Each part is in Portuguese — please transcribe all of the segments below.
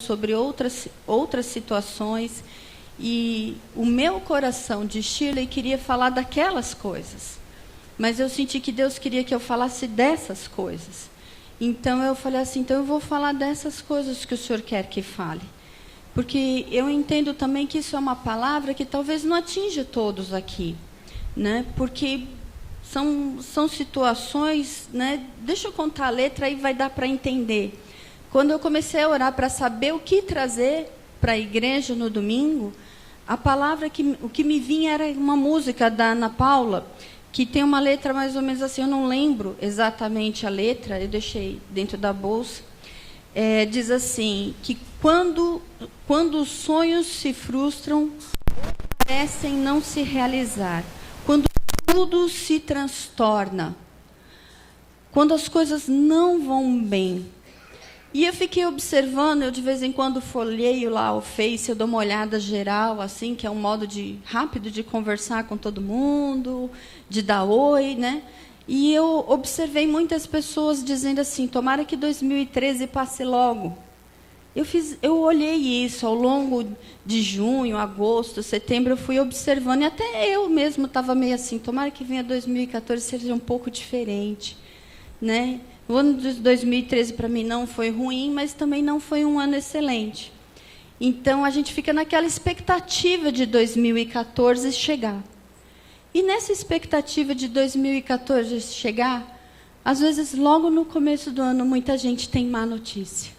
sobre outras situações, e o meu coração de Shirley queria falar daquelas coisas, mas eu senti que Deus queria que eu falasse dessas coisas. Então eu falei assim, então eu vou falar dessas coisas que o Senhor quer que fale. Porque eu entendo também que isso é uma palavra que talvez não atinja todos aqui, né? Porque são situações, né? Deixa eu contar a letra, aí vai dar para entender. Quando eu comecei a orar para saber o que trazer para a igreja no domingo, a palavra o que me vinha era uma música da Ana Paula, que tem uma letra mais ou menos assim, eu não lembro exatamente a letra, eu deixei dentro da bolsa. Diz assim, que quando os sonhos se frustram, parecem não se realizar, quando tudo se transtorna, quando as coisas não vão bem. E eu fiquei observando, eu de vez em quando folheio lá o Face, eu dou uma olhada geral, assim, que é um modo rápido de conversar com todo mundo, de dar oi, né? E eu observei muitas pessoas dizendo assim, tomara que 2013 passe logo. Eu olhei isso ao longo de junho, agosto, setembro, eu fui observando, e até eu mesmo estava meio assim, tomara que venha 2014 seja um pouco diferente, né? O ano de 2013 para mim não foi ruim, mas também não foi um ano excelente. Então a gente fica naquela expectativa de 2014 chegar. E nessa expectativa de 2014 chegar, às vezes logo no começo do ano muita gente tem má notícia.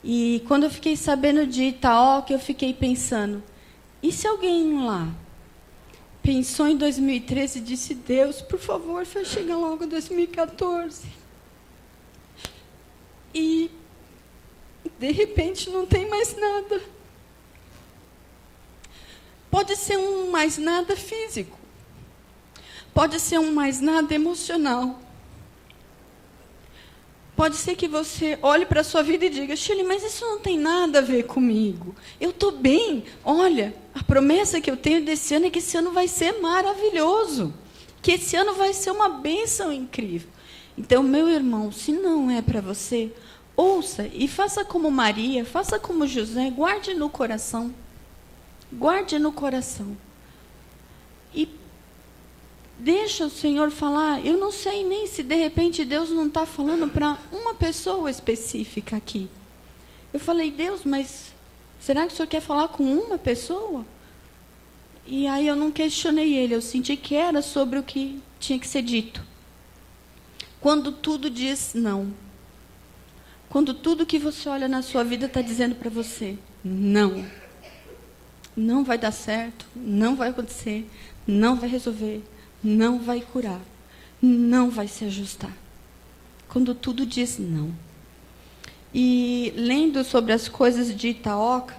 E quando eu fiquei sabendo de Itaoca, eu fiquei pensando, e se alguém lá pensou em 2013 e disse, Deus, por favor, chega logo 2014. E, de repente, não tem mais nada. Pode ser um mais nada físico. Pode ser um mais nada emocional. Pode ser que você olhe para a sua vida e diga, Shirley, mas isso não tem nada a ver comigo. Eu estou bem. Olha, a promessa que eu tenho desse ano é que esse ano vai ser maravilhoso. Que esse ano vai ser uma bênção incrível. Então, meu irmão, se não é para você, ouça e faça como Maria, faça como José, guarde no coração. Guarde no coração. E deixa o Senhor falar. Eu não sei nem se, de repente, Deus não está falando para uma pessoa específica aqui. Eu falei, Deus, mas será que o Senhor quer falar com uma pessoa? E aí eu não questionei ele, eu senti que era sobre o que tinha que ser dito. Quando tudo diz não. Quando tudo que você olha na sua vida está dizendo para você, não. Não vai dar certo, não vai acontecer, não vai resolver, não vai curar, não vai se ajustar. Quando tudo diz não. E lendo sobre as coisas de Itaoca,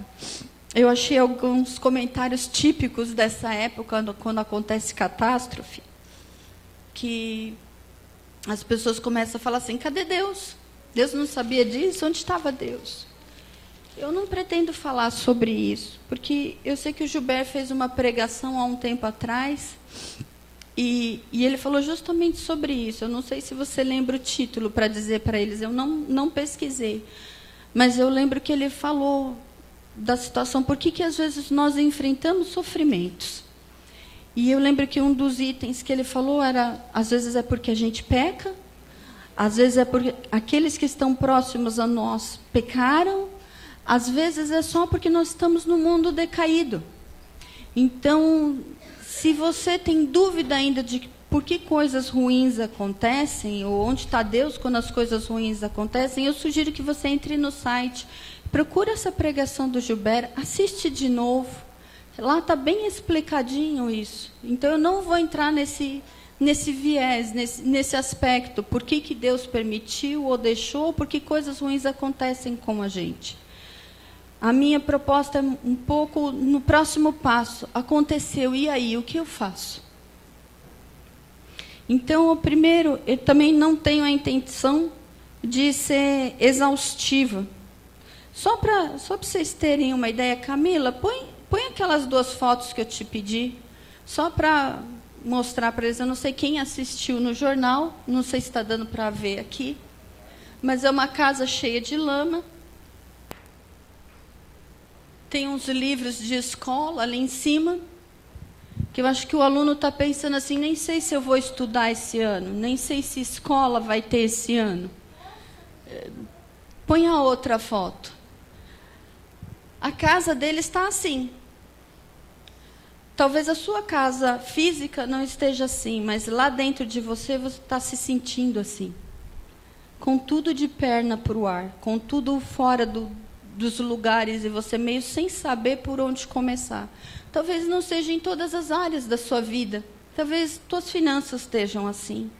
eu achei alguns comentários típicos dessa época, quando acontece catástrofe, que as pessoas começam a falar assim, cadê Deus? Deus não sabia disso? Onde estava Deus? Eu não pretendo falar sobre isso, porque eu sei que o Gilberto fez uma pregação há um tempo atrás, e ele falou justamente sobre isso. Eu não sei se você lembra o título para dizer para eles, eu não pesquisei, mas eu lembro que ele falou da situação, por que às vezes nós enfrentamos sofrimentos. E eu lembro que um dos itens que ele falou era, às vezes é porque a gente peca, às vezes é porque aqueles que estão próximos a nós pecaram, às vezes é só porque nós estamos no mundo decaído. Então, se você tem dúvida ainda de por que coisas ruins acontecem, ou onde está Deus quando as coisas ruins acontecem, eu sugiro que você entre no site, procure essa pregação do Gilberto, assiste de novo. Lá está bem explicadinho isso. Então, eu não vou entrar nesse viés, nesse aspecto, por que Deus permitiu ou deixou, por que coisas ruins acontecem com a gente. A minha proposta é um pouco no próximo passo. Aconteceu, e aí, o que eu faço? Então, o primeiro, eu também não tenho a intenção de ser exaustiva. Só para vocês terem uma ideia, Camila, põe aquelas 2 fotos que eu te pedi, só para mostrar para eles. Eu não sei quem assistiu no jornal, não sei se está dando para ver aqui, mas é uma casa cheia de lama. tem uns livros de escola ali em cima, que eu acho que o aluno está pensando assim, nem sei se eu vou estudar esse ano, nem sei se escola vai ter esse ano. Põe a outra foto. A casa dele está assim. Talvez a sua casa física não esteja assim, mas lá dentro de você está se sentindo assim. Com tudo de perna para o ar, com tudo fora dos lugares, e você meio sem saber por onde começar. Talvez não seja em todas as áreas da sua vida. Talvez tuas finanças estejam assim.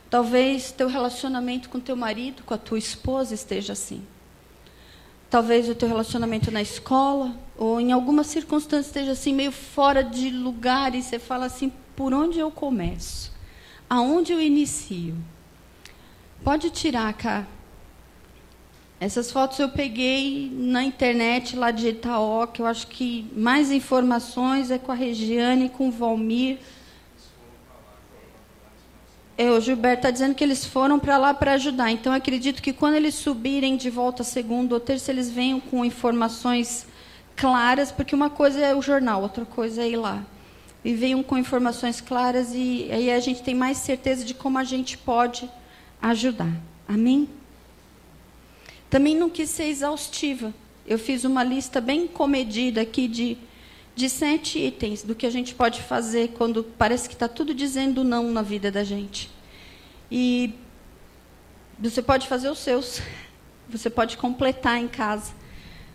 Talvez teu relacionamento com teu marido, com a tua esposa esteja assim. Talvez o teu relacionamento na escola, ou em alguma circunstância esteja assim, meio fora de lugar, e você fala assim, por onde eu começo? Aonde eu inicio? Pode tirar, cá. Essas fotos eu peguei na internet lá de Itaó, que eu acho que mais informações é com a Regiane e com o Valmir. O Gilberto está dizendo que eles foram para lá para ajudar. Então, eu acredito que quando eles subirem de volta a segunda ou terça, eles venham com informações claras, porque uma coisa é o jornal, outra coisa é ir lá. E venham com informações claras, e aí a gente tem mais certeza de como a gente pode ajudar. Amém? Também não quis ser exaustiva. Eu fiz uma lista bem comedida aqui de 7 itens do que a gente pode fazer quando parece que está tudo dizendo não na vida da gente. E você pode fazer os seus. Você pode completar em casa.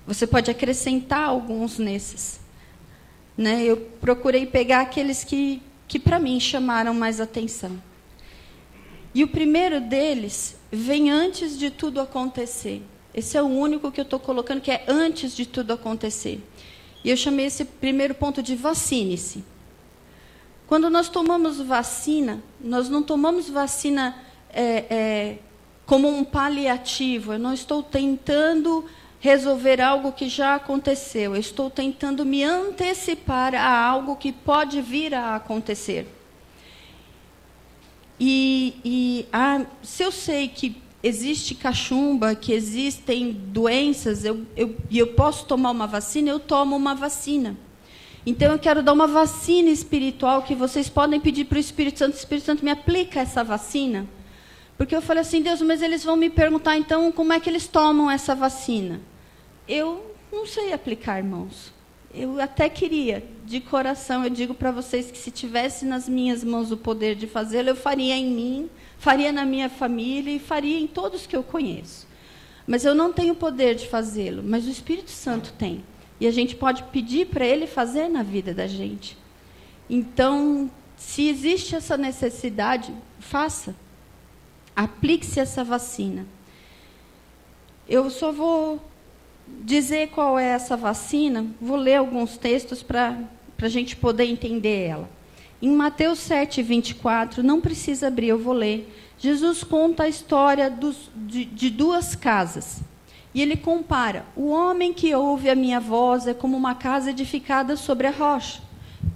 Você pode acrescentar alguns nesses. Né? Eu procurei pegar aqueles que para mim chamaram mais atenção. E o primeiro deles vem antes de tudo acontecer. Esse é o único que eu estou colocando, que é antes de tudo acontecer. E eu chamei esse primeiro ponto de vacine-se. Quando nós tomamos vacina, nós não tomamos vacina como um paliativo. Eu não estou tentando resolver algo que já aconteceu. Eu estou tentando me antecipar a algo que pode vir a acontecer. Se eu sei que existe cachumba, que existem doenças, eu posso tomar uma vacina, eu tomo uma vacina. Então, eu quero dar uma vacina espiritual, que vocês podem pedir para o Espírito Santo me aplica essa vacina. Porque eu falei assim, Deus, mas eles vão me perguntar, então, como é que eles tomam essa vacina? Eu não sei aplicar, irmãos. Eu até queria, de coração, eu digo para vocês que se tivesse nas minhas mãos o poder de fazê-lo, eu faria em mim, faria na minha família e faria em todos que eu conheço. Mas eu não tenho o poder de fazê-lo, mas o Espírito Santo tem. E a gente pode pedir para ele fazer na vida da gente. Então, se existe essa necessidade, faça. Aplique-se essa vacina. Eu só vou dizer qual é essa vacina, vou ler alguns textos para a gente poder entender ela. Em Mateus 7, 24, não precisa abrir, eu vou ler. Jesus conta a história de duas casas. E ele compara: o homem que ouve a minha voz é como uma casa edificada sobre a rocha.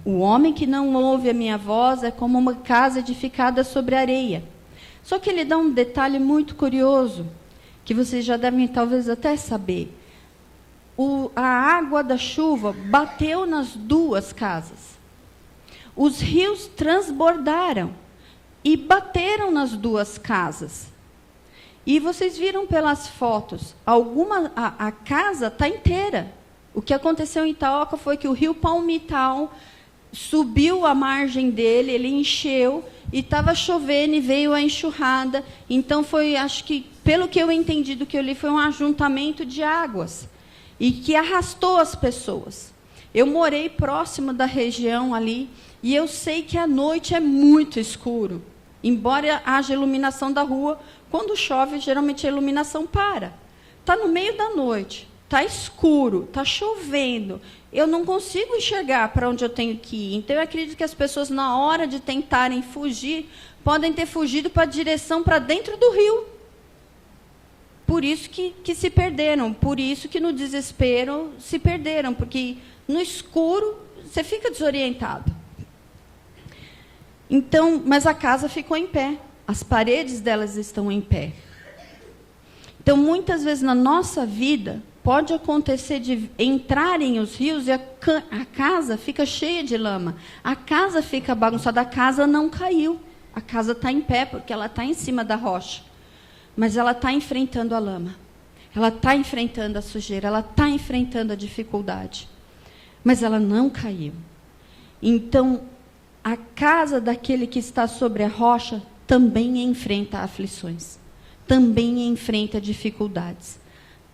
O homem que não ouve a minha voz é como uma casa edificada sobre a areia. Só que ele dá um detalhe muito curioso, que vocês já devem talvez até saber. A água da chuva bateu nas duas casas. Os rios transbordaram e bateram nas duas casas. E vocês viram pelas fotos, a casa está inteira. O que aconteceu em Itaoca foi que o rio Palmital subiu a margem dele, ele encheu, e estava chovendo e veio a enxurrada. Então foi, acho que, pelo que eu entendi do que eu li, foi um ajuntamento de águas. E que arrastou as pessoas. Eu morei próximo da região ali, e eu sei que à noite é muito escuro. Embora haja iluminação da rua, quando chove, geralmente a iluminação para. Está no meio da noite, está escuro, está chovendo. Eu não consigo enxergar para onde eu tenho que ir. Então, eu acredito que as pessoas, na hora de tentarem fugir, podem ter fugido para a direção para dentro do rio. Por isso que se perderam, por isso que no desespero se perderam, porque no escuro você fica desorientado. Então, mas a casa ficou em pé, as paredes delas estão em pé. Então, muitas vezes na nossa vida, pode acontecer de entrarem os rios e a casa fica cheia de lama. A casa fica bagunçada, a casa não caiu. A casa está em pé, porque ela está em cima da rocha. Mas ela está enfrentando a lama. Ela está enfrentando a sujeira, ela está enfrentando a dificuldade. Mas ela não caiu. Então, a casa daquele que está sobre a rocha também enfrenta aflições. Também enfrenta dificuldades.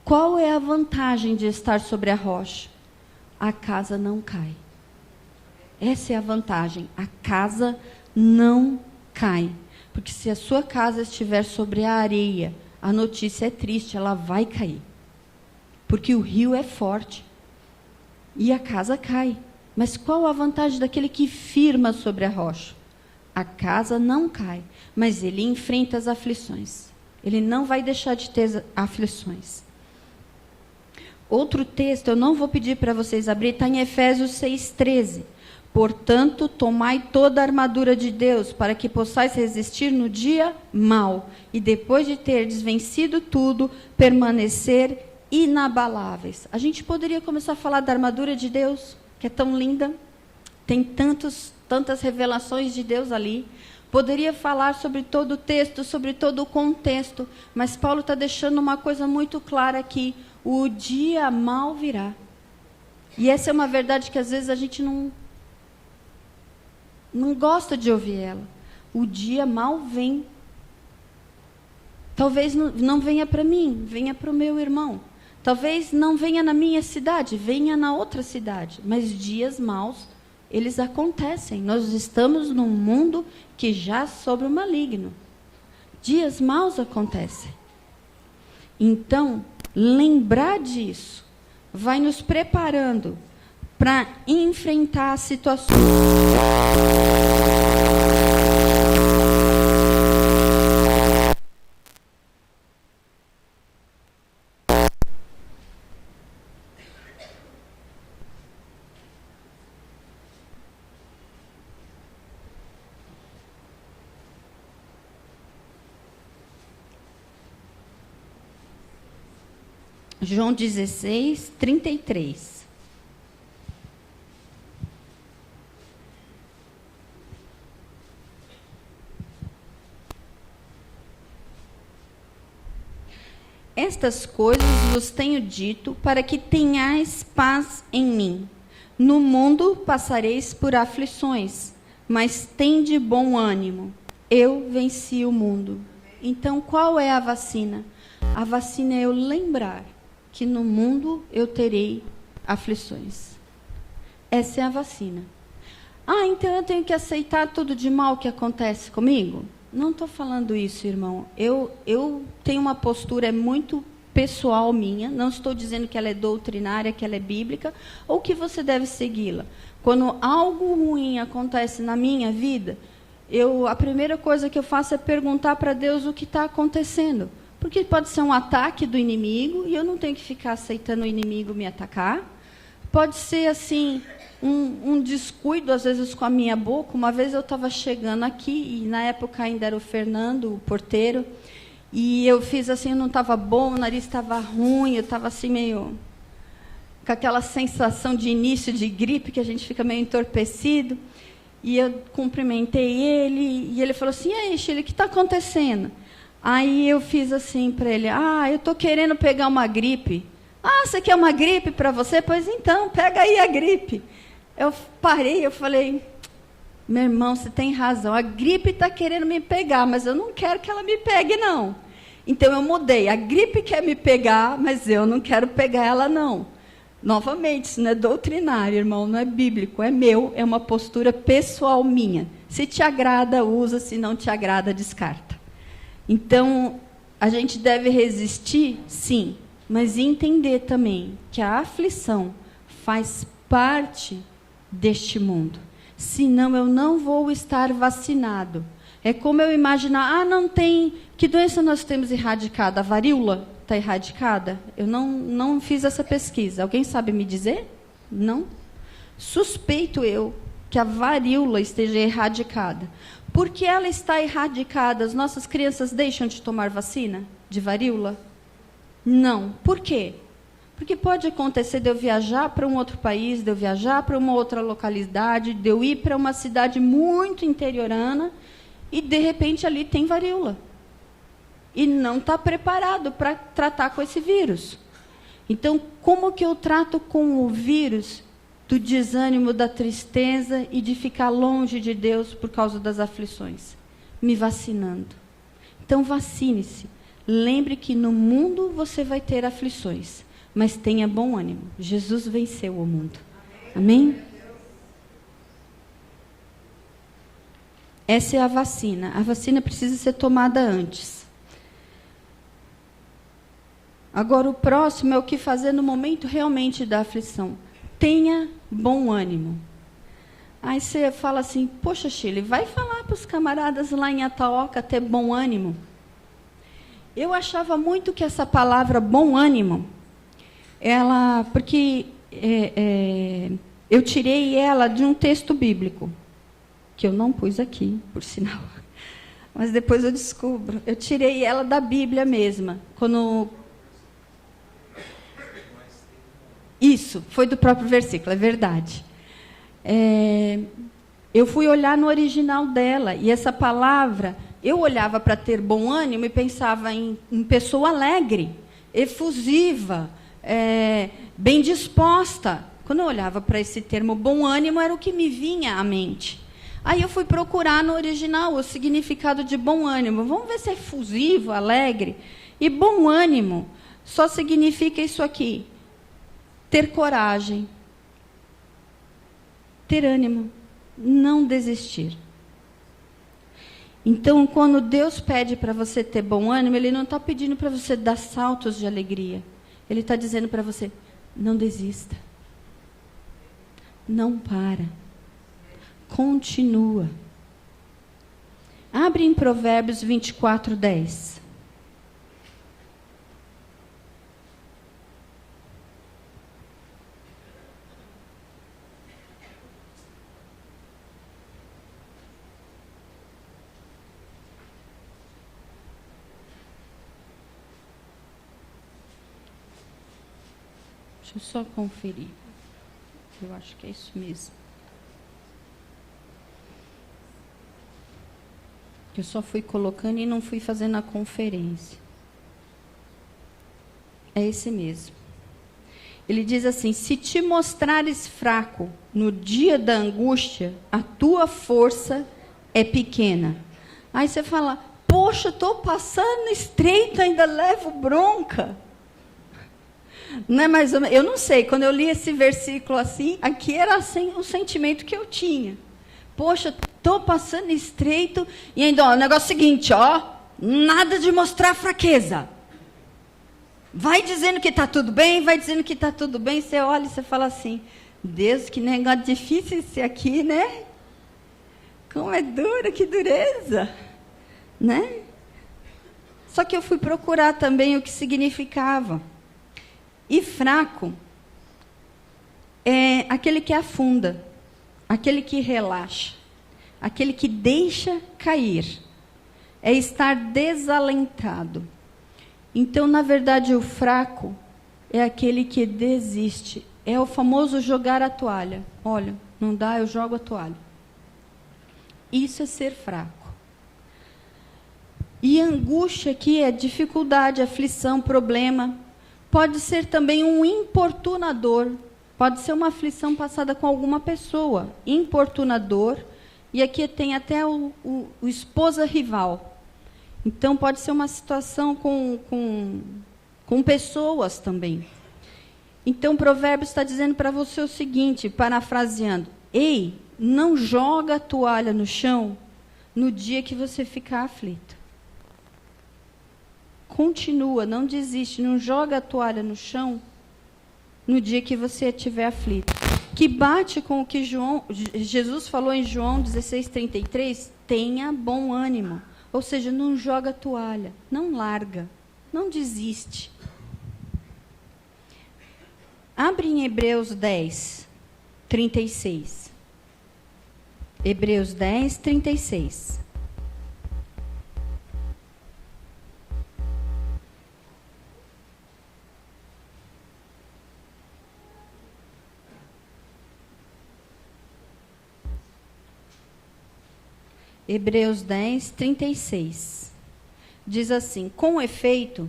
Qual é a vantagem de estar sobre a rocha? A casa não cai. Essa é a vantagem. A casa não cai. Porque se a sua casa estiver sobre a areia, a notícia é triste, ela vai cair. Porque o rio é forte. E a casa cai. Mas qual a vantagem daquele que firma sobre a rocha? A casa não cai, mas ele enfrenta as aflições. Ele não vai deixar de ter aflições. Outro texto, eu não vou pedir para vocês abrir, está em Efésios 6,13. Portanto, tomai toda a armadura de Deus, para que possais resistir no dia mau, e depois de terdes vencido tudo, permanecer inabaláveis. A gente poderia começar a falar da armadura de Deus, que é tão linda, tem tantas revelações de Deus ali. Poderia falar sobre todo o texto, sobre todo o contexto, mas Paulo está deixando uma coisa muito clara aqui: o dia mau virá. E essa é uma verdade que às vezes a gente não gosta de ouvir ela. O dia mau vem. Talvez não venha para mim, venha para o meu irmão. Talvez não venha na minha cidade, venha na outra cidade. Mas dias maus, eles acontecem. Nós estamos num mundo que já sobre o maligno. Dias maus acontecem. Então, lembrar disso vai nos preparando para enfrentar as situações. João 16, 33. Estas coisas vos tenho dito para que tenhais paz em mim. No mundo passareis por aflições, mas tende bom ânimo. Eu venci o mundo. Então, qual é a vacina? A vacina é eu lembrar que no mundo eu terei aflições. Essa é a vacina. Ah, então eu tenho que aceitar tudo de mal que acontece comigo? Não estou falando isso, irmão. Eu tenho uma postura muito pessoal minha, não estou dizendo que ela é doutrinária, que ela é bíblica, ou que você deve segui-la. Quando algo ruim acontece na minha vida, a primeira coisa que eu faço é perguntar para Deus o que está acontecendo. Porque pode ser um ataque do inimigo, e eu não tenho que ficar aceitando o inimigo me atacar. Pode ser, assim, um descuido, às vezes, com a minha boca. Uma vez eu estava chegando aqui, e na época ainda era o Fernando, o porteiro, e eu fiz assim, não estava bom, o nariz estava ruim, eu estava assim meio com aquela sensação de início de gripe, que a gente fica meio entorpecido. E eu cumprimentei ele, e ele falou assim: e aí, Shirley, o que está acontecendo? Aí eu fiz assim para ele: eu estou querendo pegar uma gripe. Ah, você quer uma gripe para você? Pois então, pega aí a gripe. Eu parei, eu falei: meu irmão, você tem razão, a gripe está querendo me pegar, mas eu não quero que ela me pegue, não. Então eu mudei, a gripe quer me pegar, mas eu não quero pegar ela, não. Novamente, isso não é doutrinário, irmão, não é bíblico, é meu, é uma postura pessoal minha. Se te agrada, usa, se não te agrada, descarta. Então, a gente deve resistir, sim, mas entender também que a aflição faz parte deste mundo. Senão, eu não vou estar vacinado. É como eu imaginar, não tem... Que doença nós temos erradicada? A varíola está erradicada? Eu não fiz essa pesquisa. Alguém sabe me dizer? Não? Suspeito eu que a varíola esteja erradicada. Porque ela está erradicada, as nossas crianças deixam de tomar vacina de varíola? Não. Por quê? Porque pode acontecer de eu viajar para um outro país, de eu viajar para uma outra localidade, de eu ir para uma cidade muito interiorana e, de repente, ali tem varíola. E não está preparado para tratar com esse vírus. Então, como que eu trato com o vírus do desânimo, da tristeza e de ficar longe de Deus por causa das aflições? Me vacinando. Então, vacine-se. Lembre que no mundo você vai ter aflições, mas tenha bom ânimo. Jesus venceu o mundo. Amém? Essa é a vacina. A vacina precisa ser tomada antes. Agora, o próximo é o que fazer no momento realmente da aflição. Tenha bom ânimo. Aí você fala assim, poxa, Shirley, vai falar para os camaradas lá em Ataoca ter bom ânimo. Eu achava muito que essa palavra bom ânimo, porque eu tirei ela de um texto bíblico, que eu não pus aqui, por sinal. Mas depois eu descubro. Eu tirei ela da Bíblia mesma. Isso, foi do próprio versículo, é verdade. Eu fui olhar no original dela, e essa palavra, eu olhava para ter bom ânimo e pensava em pessoa alegre, efusiva, bem disposta. Quando eu olhava para esse termo bom ânimo, era o que me vinha à mente. Aí eu fui procurar no original o significado de bom ânimo. Vamos ver se é efusivo, alegre. E bom ânimo só significa isso aqui: ter coragem, ter ânimo, não desistir. Então, quando Deus pede para você ter bom ânimo, Ele não está pedindo para você dar saltos de alegria. Ele está dizendo para você, não desista. Não para. Continua. Abre em Provérbios 24, 10. Deixa eu só conferir. Eu acho que é isso mesmo. Eu só fui colocando e não fui fazendo a conferência. É esse mesmo. Ele diz assim: se te mostrares fraco no dia da angústia, a tua força é pequena. Aí você fala, poxa, estou passando estreito, ainda levo bronca. Não é mais ou menos, eu não sei, quando eu li esse versículo assim, aqui era assim o sentimento que eu tinha. Poxa, estou passando estreito e ainda, ó, o negócio é o seguinte, ó, nada de mostrar fraqueza. Vai dizendo que está tudo bem, vai dizendo que está tudo bem, você olha e você fala assim, Deus, que negócio difícil esse aqui, né? Como é duro, que dureza, né? Só que eu fui procurar também o que significava. E fraco é aquele que afunda, aquele que relaxa, aquele que deixa cair, é estar desalentado. Então, na verdade, o fraco é aquele que desiste, é o famoso jogar a toalha. Olha, não dá, eu jogo a toalha. Isso é ser fraco. E angústia aqui é dificuldade, aflição, problema. Pode ser também um importunador. Pode ser uma aflição passada com alguma pessoa. Importunador. E aqui tem até o esposa rival. Então, pode ser uma situação com pessoas também. Então, o provérbio está dizendo para você o seguinte, parafraseando. Ei, não joga a toalha no chão no dia que você ficar aflito. Continua, não desiste, não joga a toalha no chão no dia que você estiver aflito. Que bate com o que Jesus falou em João 16:33, tenha bom ânimo. Ou seja, não joga a toalha, não larga, não desiste. Abre em Hebreus 10, 36. Hebreus 10, 36. Hebreus 10, 36. Diz assim: com efeito,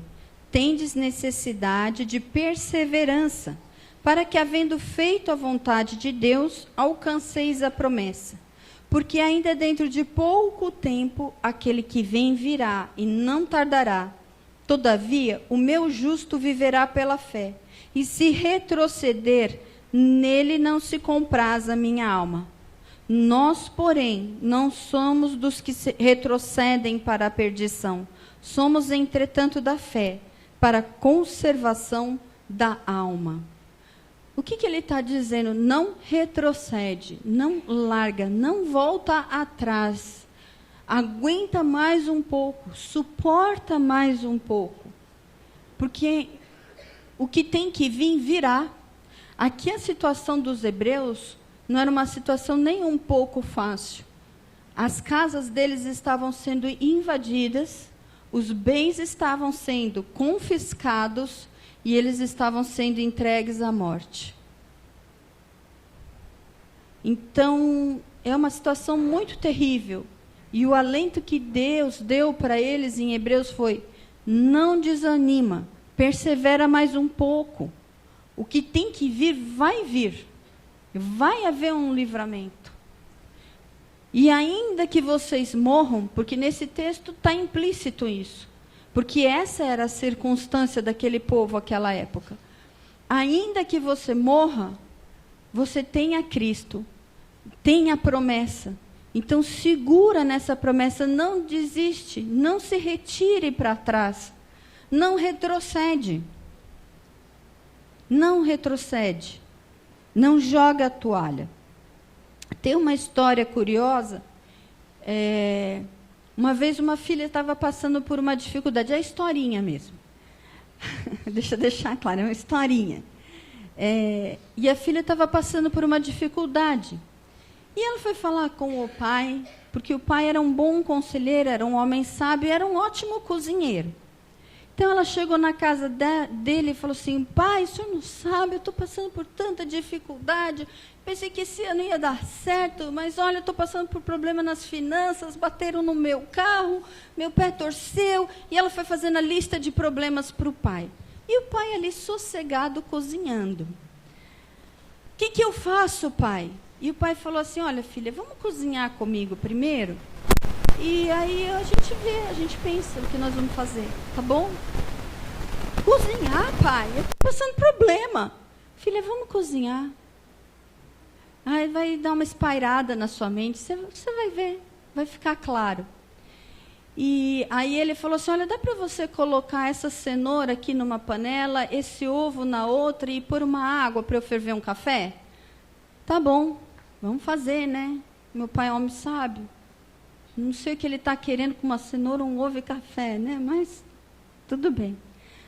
tendes necessidade de perseverança, para que, havendo feito a vontade de Deus, alcanceis a promessa. Porque ainda dentro de pouco tempo, aquele que vem virá e não tardará. Todavia, o meu justo viverá pela fé, e se retroceder, nele não se compraz a minha alma. Nós, porém, não somos dos que retrocedem para a perdição. Somos, entretanto, da fé, para a conservação da alma. O que ele está dizendo? Não retrocede, não larga, não volta atrás. Aguenta mais um pouco, suporta mais um pouco. Porque o que tem que vir, virá. Aqui a situação dos hebreus não era uma situação nem um pouco fácil. As casas deles estavam sendo invadidas, os bens estavam sendo confiscados e eles estavam sendo entregues à morte. Então, é uma situação muito terrível. E o alento que Deus deu para eles em Hebreus foi: não desanima, persevera mais um pouco. O que tem que vir, vai vir. Vai haver um livramento. E ainda que vocês morram, porque nesse texto está implícito isso, porque essa era a circunstância daquele povo naquela época. Ainda que você morra, você tem a Cristo, tem a promessa. Então segura nessa promessa, não desiste, não se retire para trás, não retrocede. Não retrocede. Não joga a toalha. Tem uma história curiosa. Uma vez uma filha estava passando por uma dificuldade. É historinha mesmo. Deixa eu deixar claro, é uma historinha. E a filha estava passando por uma dificuldade. E ela foi falar com o pai, porque o pai era um bom conselheiro, era um homem sábio, era um ótimo cozinheiro. Então, ela chegou na casa dele e falou assim: pai, o senhor não sabe, eu estou passando por tanta dificuldade, pensei que esse ano ia dar certo, mas olha, estou passando por problema nas finanças, bateram no meu carro, meu pé torceu, e ela foi fazendo a lista de problemas para o pai. E o pai ali sossegado, cozinhando. O que eu faço, pai? E o pai falou assim: olha, filha, vamos cozinhar comigo primeiro? E aí a gente vê, a gente pensa o que nós vamos fazer, tá bom? Cozinhar, pai? Eu estou passando problema. Filha, vamos cozinhar. Aí vai dar uma espairada na sua mente, você vai ver, vai ficar claro. E aí ele falou assim: olha, dá para você colocar essa cenoura aqui numa panela, esse ovo na outra e pôr uma água para eu ferver um café? Tá bom, vamos fazer, né? Meu pai é homem sábio. Não sei o que ele está querendo com uma cenoura, um ovo e café, né? Mas tudo bem.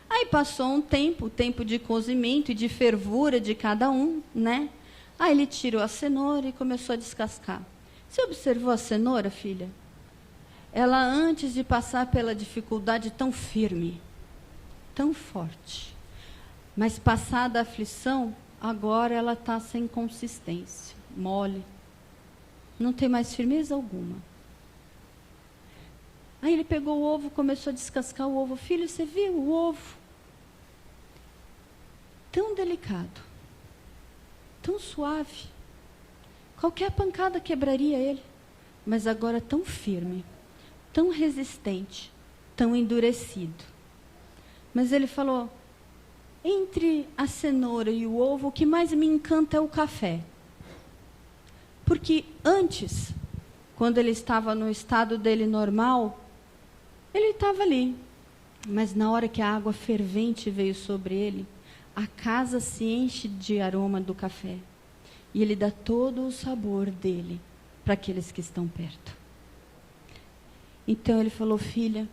Aí passou um tempo, o tempo de cozimento e de fervura de cada um, né? Aí ele tirou a cenoura e começou a descascar. Você observou a cenoura, filha? Ela, antes de passar pela dificuldade tão firme, tão forte, mas passada a aflição, agora ela está sem consistência, mole. Não tem mais firmeza alguma. Aí ele pegou o ovo, começou a descascar o ovo. Filho, você viu o ovo? Tão delicado, tão suave. Qualquer pancada quebraria ele. Mas agora tão firme, tão resistente, tão endurecido. Mas ele falou: entre a cenoura e o ovo, o que mais me encanta é o café. Porque antes, quando ele estava no estado dele normal, ele estava ali. Mas na hora que a água fervente veio sobre ele, a casa se enche de aroma do café. E ele dá todo o sabor dele para aqueles que estão perto. Então ele falou: filha,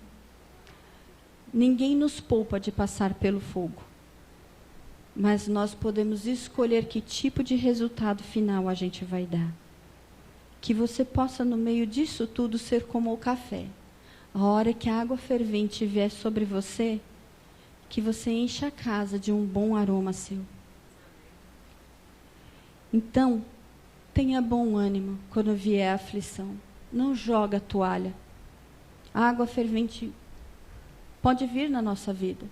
ninguém nos poupa de passar pelo fogo. Mas nós podemos escolher que tipo de resultado final a gente vai dar. Que você possa, no meio disso tudo, ser como o café. A hora que a água fervente vier sobre você, que você encha a casa de um bom aroma seu. Então, tenha bom ânimo quando vier a aflição. não joga a toalha. A água fervente pode vir na nossa vida,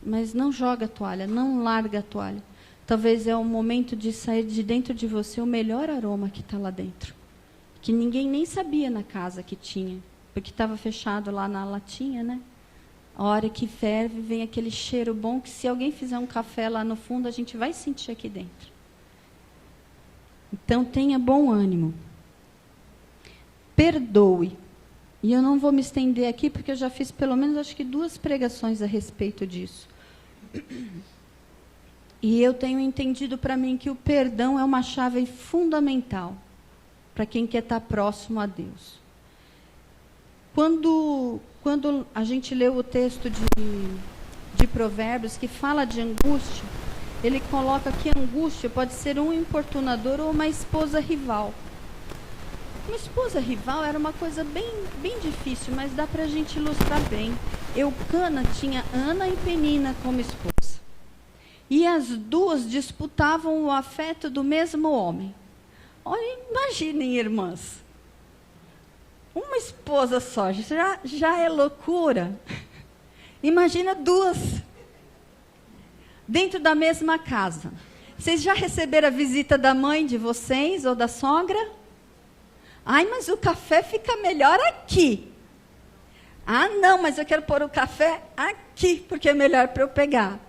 mas não joga a toalha, não larga a toalha. Talvez é o momento de sair de dentro de você o melhor aroma que está lá dentro, que ninguém nem sabia na casa que tinha, porque estava fechado lá na latinha, né? A hora que ferve, vem aquele cheiro bom, que se alguém fizer um café lá no fundo, a gente vai sentir aqui dentro. Então, tenha bom ânimo. Perdoe. E eu não vou me estender aqui, porque eu já fiz pelo menos, acho que 2 pregações a respeito disso. E eu tenho entendido para mim que o perdão é uma chave fundamental para quem quer estar próximo a Deus. Quando a gente leu o texto de Provérbios, que fala de angústia, ele coloca que angústia pode ser um importunador ou uma esposa rival. Uma esposa rival era uma coisa bem, bem difícil, mas dá para a gente ilustrar bem. Eucana tinha Ana e Penina como esposa. E as duas disputavam o afeto do mesmo homem. Olha, imaginem, irmãs. Uma esposa só, já é loucura. Imagina 2. Dentro da mesma casa. Vocês já receberam a visita da mãe de vocês ou da sogra? Ai, mas o café fica melhor aqui. Ah, não, mas eu quero pôr o café aqui, porque é melhor para eu pegar.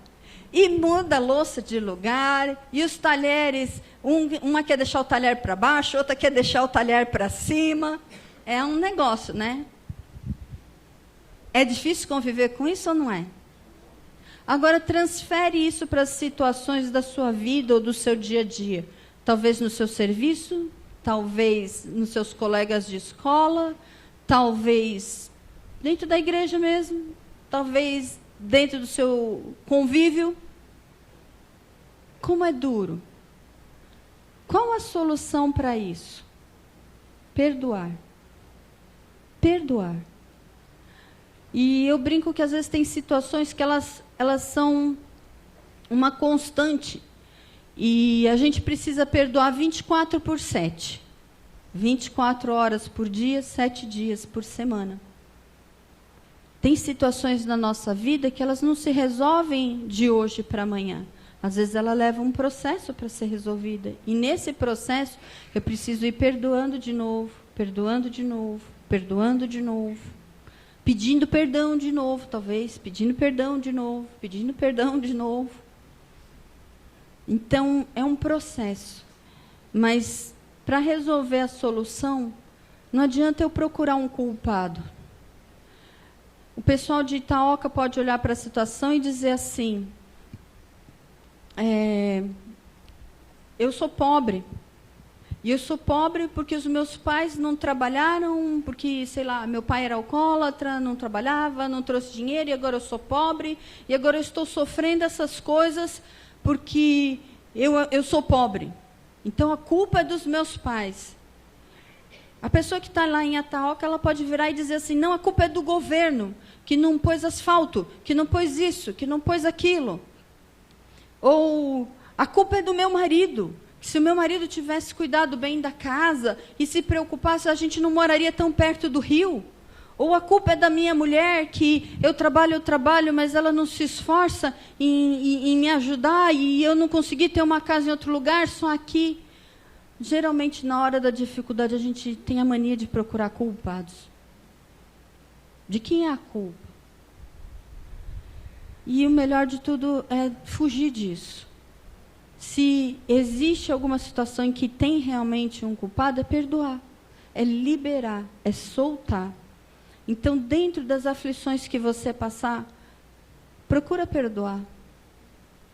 E muda a louça de lugar, e os talheres, uma quer deixar o talher para baixo, outra quer deixar o talher para cima. É um negócio, né? É difícil conviver com isso ou não é? Agora, transfere isso para as situações da sua vida ou do seu dia a dia. Talvez no seu serviço, talvez nos seus colegas de escola, talvez dentro da igreja mesmo, talvez dentro do seu convívio. Como é duro. Qual a solução para isso? Perdoar. Perdoar. E eu brinco que às vezes tem situações que elas são uma constante. E a gente precisa perdoar 24/7. 24 horas por dia, 7 dias por semana. Tem situações na nossa vida que elas não se resolvem de hoje para amanhã. Às vezes ela leva um processo para ser resolvida. E nesse processo eu preciso ir perdoando de novo, perdoando de novo, perdoando de novo. Pedindo perdão de novo, talvez. Pedindo perdão de novo, pedindo perdão de novo. Então, é um processo. Mas, para resolver a solução, não adianta eu procurar um culpado. O pessoal de Itaoca pode olhar para a situação e dizer assim, eu sou pobre. E eu sou pobre porque os meus pais não trabalharam, porque, sei lá, meu pai era alcoólatra, não trabalhava, não trouxe dinheiro, e agora eu sou pobre, e agora eu estou sofrendo essas coisas porque eu sou pobre. Então, a culpa é dos meus pais. A pessoa que está lá em Itaoca, ela pode virar e dizer assim, não, a culpa é do governo, que não pôs asfalto, que não pôs isso, que não pôs aquilo. Ou, a culpa é do meu marido. Se o meu marido tivesse cuidado bem da casa e se preocupasse, a gente não moraria tão perto do rio. Ou a culpa é da minha mulher, que eu trabalho, mas ela não se esforça em me ajudar e eu não consegui ter uma casa em outro lugar, só aqui. Geralmente, na hora da dificuldade, a gente tem a mania de procurar culpados. De quem é a culpa? E o melhor de tudo é fugir disso. Se existe alguma situação em que tem realmente um culpado, é perdoar, é liberar, é soltar. Então, dentro das aflições que você passar, procura perdoar.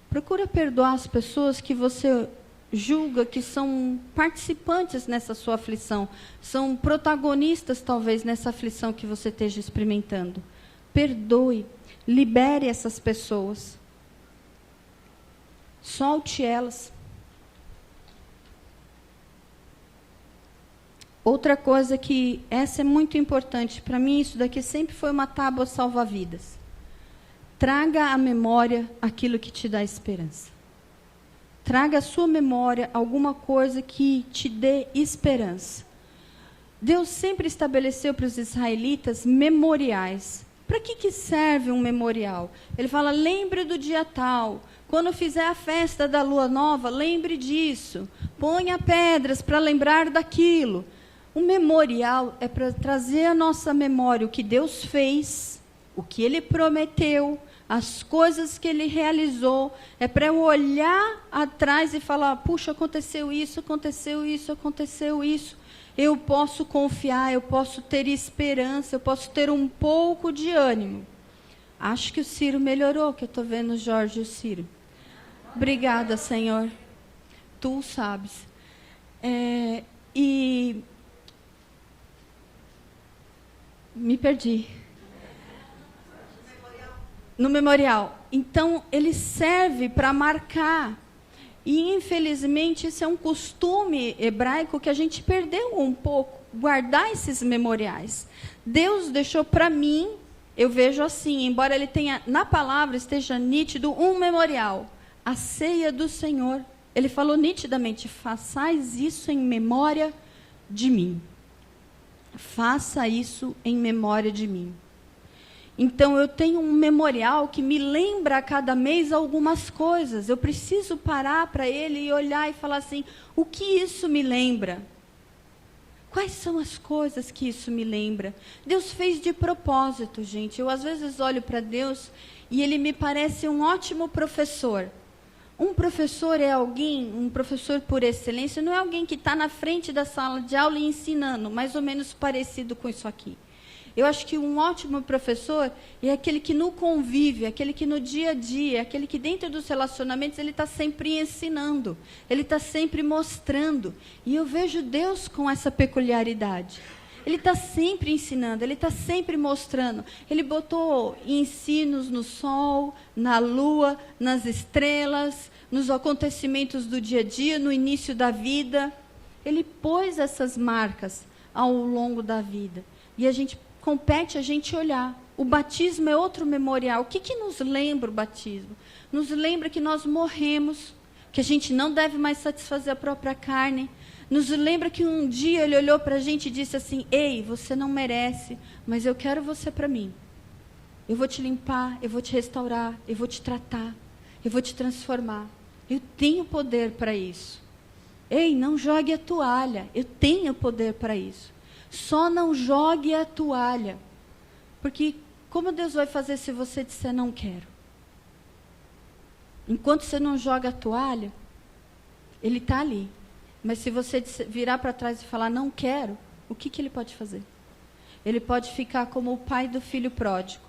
Procura perdoar as pessoas que você julga que são participantes nessa sua aflição, são protagonistas, talvez, nessa aflição que você esteja experimentando. Perdoe, libere essas pessoas. Solte elas. Outra coisa que, essa é muito importante, para mim isso daqui sempre foi uma tábua salva-vidas. Traga à memória aquilo que te dá esperança. Traga à sua memória alguma coisa que te dê esperança. Deus sempre estabeleceu para os israelitas memoriais. Para que serve um memorial? Ele fala, lembre do dia tal. Quando fizer a festa da lua nova, lembre disso. Ponha pedras para lembrar daquilo. O memorial é para trazer à nossa memória o que Deus fez, o que Ele prometeu, as coisas que Ele realizou. É para eu olhar atrás e falar, puxa, aconteceu isso, aconteceu isso, aconteceu isso. Eu posso confiar, eu posso ter esperança, eu posso ter um pouco de ânimo. Acho que o Ciro melhorou, que eu estou vendo o Jorge e o Ciro. Obrigada, Senhor. Tu sabes. Me perdi. No memorial. Então, ele serve para marcar. E, infelizmente, isso é um costume hebraico que a gente perdeu um pouco, guardar esses memoriais. Deus deixou para mim, eu vejo assim, embora ele tenha, na palavra esteja nítido, um memorial, a ceia do Senhor. Ele falou nitidamente, façais isso em memória de mim. Faça isso em memória de mim. Então, eu tenho um memorial que me lembra a cada mês algumas coisas. Eu preciso parar para ele e olhar e falar assim, o que isso me lembra? Quais são as coisas que isso me lembra? Deus fez de propósito, gente. Eu, às vezes, olho para Deus e ele me parece um ótimo professor. Um professor é alguém, um professor por excelência, não é alguém que está na frente da sala de aula e ensinando, mais ou menos parecido com isso aqui. Eu acho que um ótimo professor é aquele que no convívio, aquele que no dia a dia, aquele que dentro dos relacionamentos ele está sempre ensinando, ele está sempre mostrando. E eu vejo Deus com essa peculiaridade. Ele está sempre ensinando, ele está sempre mostrando. Ele botou ensinos no sol, na lua, nas estrelas, nos acontecimentos do dia a dia, no início da vida. Ele pôs essas marcas ao longo da vida. E compete a gente olhar. O batismo é outro memorial. O que nos lembra o batismo? Nos lembra que nós morremos, que a gente não deve mais satisfazer a própria carne. Nos lembra que um dia ele olhou para a gente e disse assim, ei, você não merece, mas eu quero você para mim. Eu vou te limpar, eu vou te restaurar, eu vou te tratar, eu vou te transformar. Eu tenho poder para isso. Ei, não jogue a toalha, eu tenho poder para isso. Só não jogue a toalha. Porque como Deus vai fazer se você disser não quero? Enquanto você não joga a toalha, Ele está ali. Mas se você virar para trás e falar não quero, o que Ele pode fazer? Ele pode ficar como o pai do filho pródigo,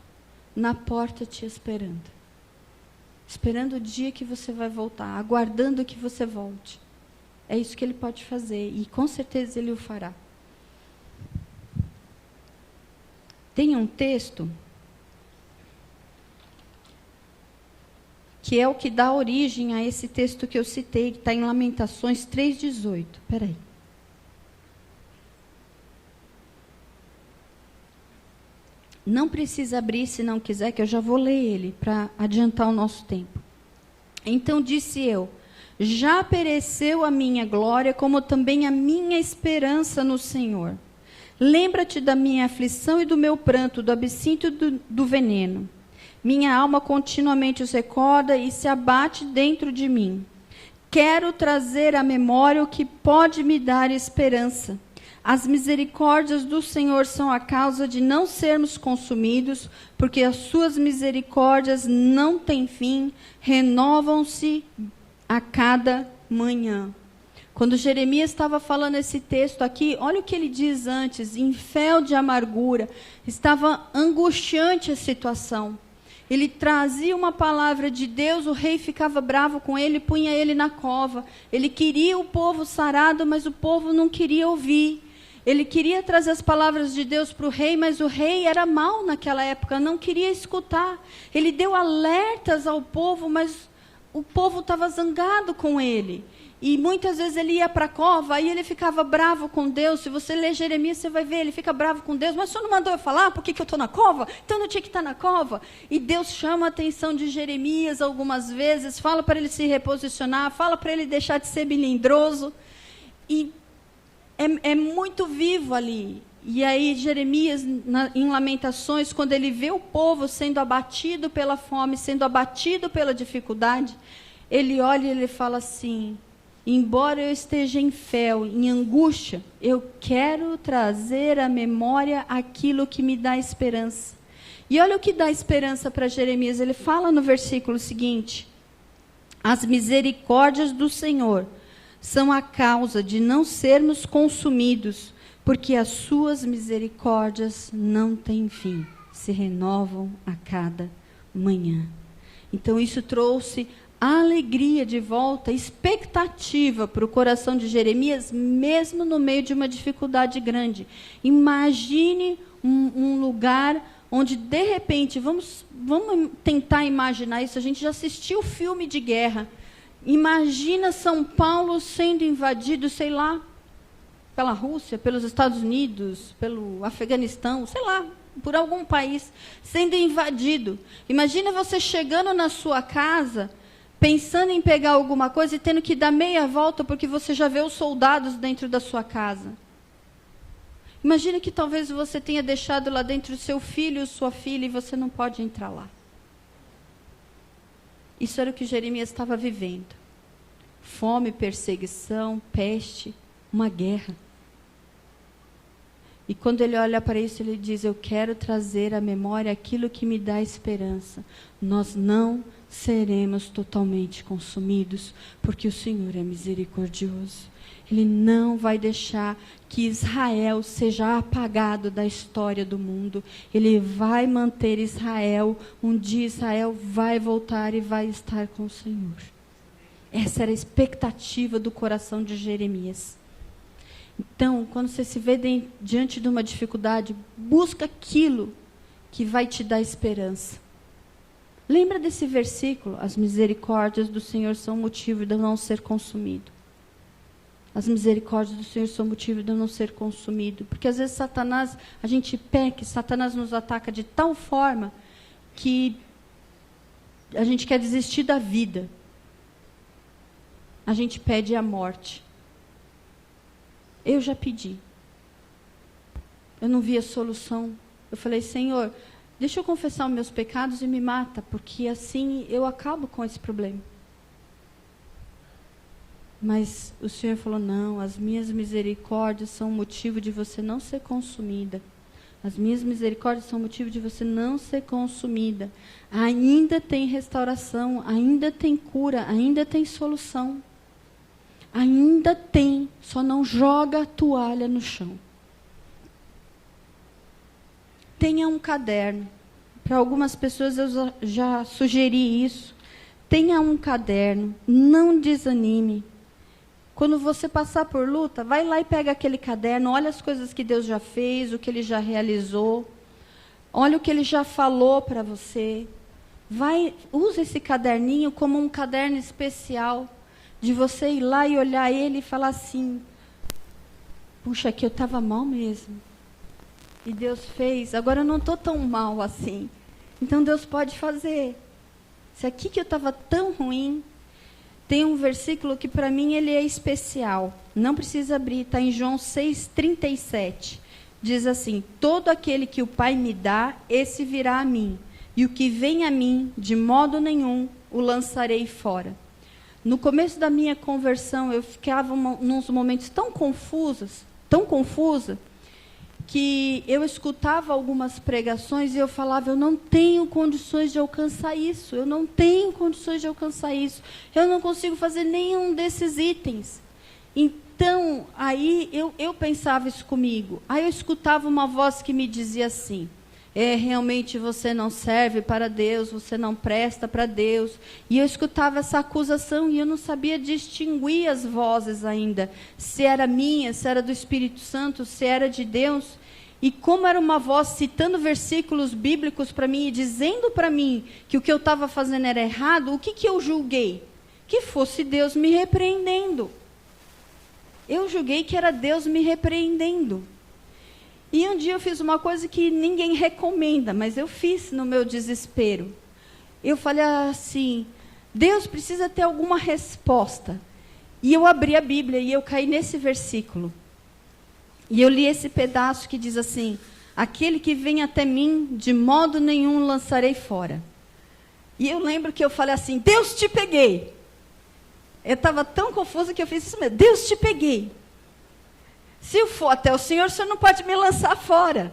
na porta te esperando. Esperando o dia que você vai voltar, aguardando que você volte. É isso que Ele pode fazer e com certeza Ele o fará. Tem um texto que é o que dá origem a esse texto que eu citei, que está em Lamentações 3,18. Espera aí. Não precisa abrir se não quiser, que eu já vou ler ele, para adiantar o nosso tempo. Então disse eu, já pereceu a minha glória, como também a minha esperança no Senhor. Lembra-te da minha aflição e do meu pranto, do absinto e do veneno. Minha alma continuamente os recorda e se abate dentro de mim. Quero trazer à memória o que pode me dar esperança. As misericórdias do Senhor são a causa de não sermos consumidos, porque as suas misericórdias não têm fim, renovam-se a cada manhã. Quando Jeremias estava falando esse texto aqui, olha o que ele diz antes, em fel de amargura, estava angustiante a situação. Ele trazia uma palavra de Deus, o rei ficava bravo com ele, punha ele na cova. Ele queria o povo sarado, mas o povo não queria ouvir. Ele queria trazer as palavras de Deus para o rei, mas o rei era mau naquela época, não queria escutar. Ele deu alertas ao povo, mas o povo estava zangado com ele. E muitas vezes ele ia para a cova, aí ele ficava bravo com Deus. Se você ler Jeremias, você vai ver, ele fica bravo com Deus. Mas o senhor não mandou eu falar? Por que eu estou na cova? Então eu não tinha que estar na cova. E Deus chama a atenção de Jeremias algumas vezes, fala para ele se reposicionar, fala para ele deixar de ser melindroso. E é muito vivo ali. E aí Jeremias, em Lamentações, quando ele vê o povo sendo abatido pela fome, sendo abatido pela dificuldade, ele olha e ele fala assim: embora eu esteja em fel, em angústia, eu quero trazer à memória aquilo que me dá esperança. E olha o que dá esperança para Jeremias. Ele fala no versículo seguinte: as misericórdias do Senhor são a causa de não sermos consumidos, porque as suas misericórdias não têm fim, se renovam a cada manhã. Então isso trouxe alegria de volta, expectativa para o coração de Jeremias, mesmo no meio de uma dificuldade grande. Imagine um lugar onde, de repente, vamos tentar imaginar isso, a gente já assistiu filme de guerra. Imagina São Paulo sendo invadido, sei lá, pela Rússia, pelos Estados Unidos, pelo Afeganistão, sei lá, por algum país, sendo invadido. Imagina você chegando na sua casa, pensando em pegar alguma coisa e tendo que dar meia volta porque você já vê os soldados dentro da sua casa. Imagina que talvez você tenha deixado lá dentro o seu filho ou sua filha e você não pode entrar lá. Isso era o que Jeremias estava vivendo. Fome, perseguição, peste, uma guerra. E quando ele olha para isso, ele diz: eu quero trazer à memória aquilo que me dá esperança. Nós não seremos totalmente consumidos, porque o Senhor é misericordioso. Ele não vai deixar que Israel seja apagado da história do mundo. Ele vai manter Israel. Um dia Israel vai voltar e vai estar com o Senhor. Essa era a expectativa do coração de Jeremias. Então, quando você se vê diante de uma dificuldade, busca aquilo que vai te dar esperança. Lembra desse versículo? As misericórdias do Senhor são motivo de eu não ser consumido. As misericórdias do Senhor são motivo de eu não ser consumido. Porque às vezes Satanás, a gente peca, Satanás nos ataca de tal forma que a gente quer desistir da vida. A gente pede a morte. Eu já pedi. Eu não via solução. Eu falei: Senhor, deixa eu confessar os meus pecados e me mata, porque assim eu acabo com esse problema. Mas o Senhor falou: não, as minhas misericórdias são motivo de você não ser consumida. As minhas misericórdias são motivo de você não ser consumida. Ainda tem restauração, ainda tem cura, ainda tem solução. Ainda tem, só não joga a toalha no chão. Tenha um caderno. Para algumas pessoas eu já sugeri isso. Tenha um caderno, não desanime. Quando você passar por luta, vai lá e pega aquele caderno, olha as coisas que Deus já fez, o que Ele já realizou, olha o que Ele já falou para você. Usa esse caderninho como um caderno especial, de você ir lá e olhar ele e falar assim: puxa, aqui eu estava mal mesmo. E Deus fez, agora eu não estou tão mal assim. Então Deus pode fazer. Se aqui que eu estava tão ruim. Tem um versículo que para mim ele é especial. Não precisa abrir, está em João 6,37. Diz assim: todo aquele que o Pai me dá, esse virá a mim. E o que vem a mim, de modo nenhum, o lançarei fora. No começo da minha conversão, eu ficava nos momentos tão confusa, que eu escutava algumas pregações e eu falava: eu não tenho condições de alcançar isso, eu não tenho condições de alcançar isso, eu não consigo fazer nenhum desses itens. Então, aí eu pensava isso comigo. Aí eu escutava uma voz que me dizia assim: realmente você não serve para Deus, você não presta para Deus. E eu escutava essa acusação e eu não sabia distinguir as vozes ainda, se era minha, se era do Espírito Santo, se era de Deus. E como era uma voz citando versículos bíblicos para mim e dizendo para mim que o que eu estava fazendo era errado, o que eu julguei? Que fosse Deus me repreendendo. Eu julguei que era Deus me repreendendo. E um dia eu fiz uma coisa que ninguém recomenda, mas eu fiz no meu desespero. Eu falei assim: Deus precisa ter alguma resposta. E eu abri a Bíblia e eu caí nesse versículo. E eu li esse pedaço que diz assim: aquele que vem até mim, de modo nenhum lançarei fora. E eu lembro que eu falei assim: Deus, te peguei. Eu estava tão confusa que eu fiz isso mesmo: Deus, te peguei. Se eu for até o Senhor não pode me lançar fora.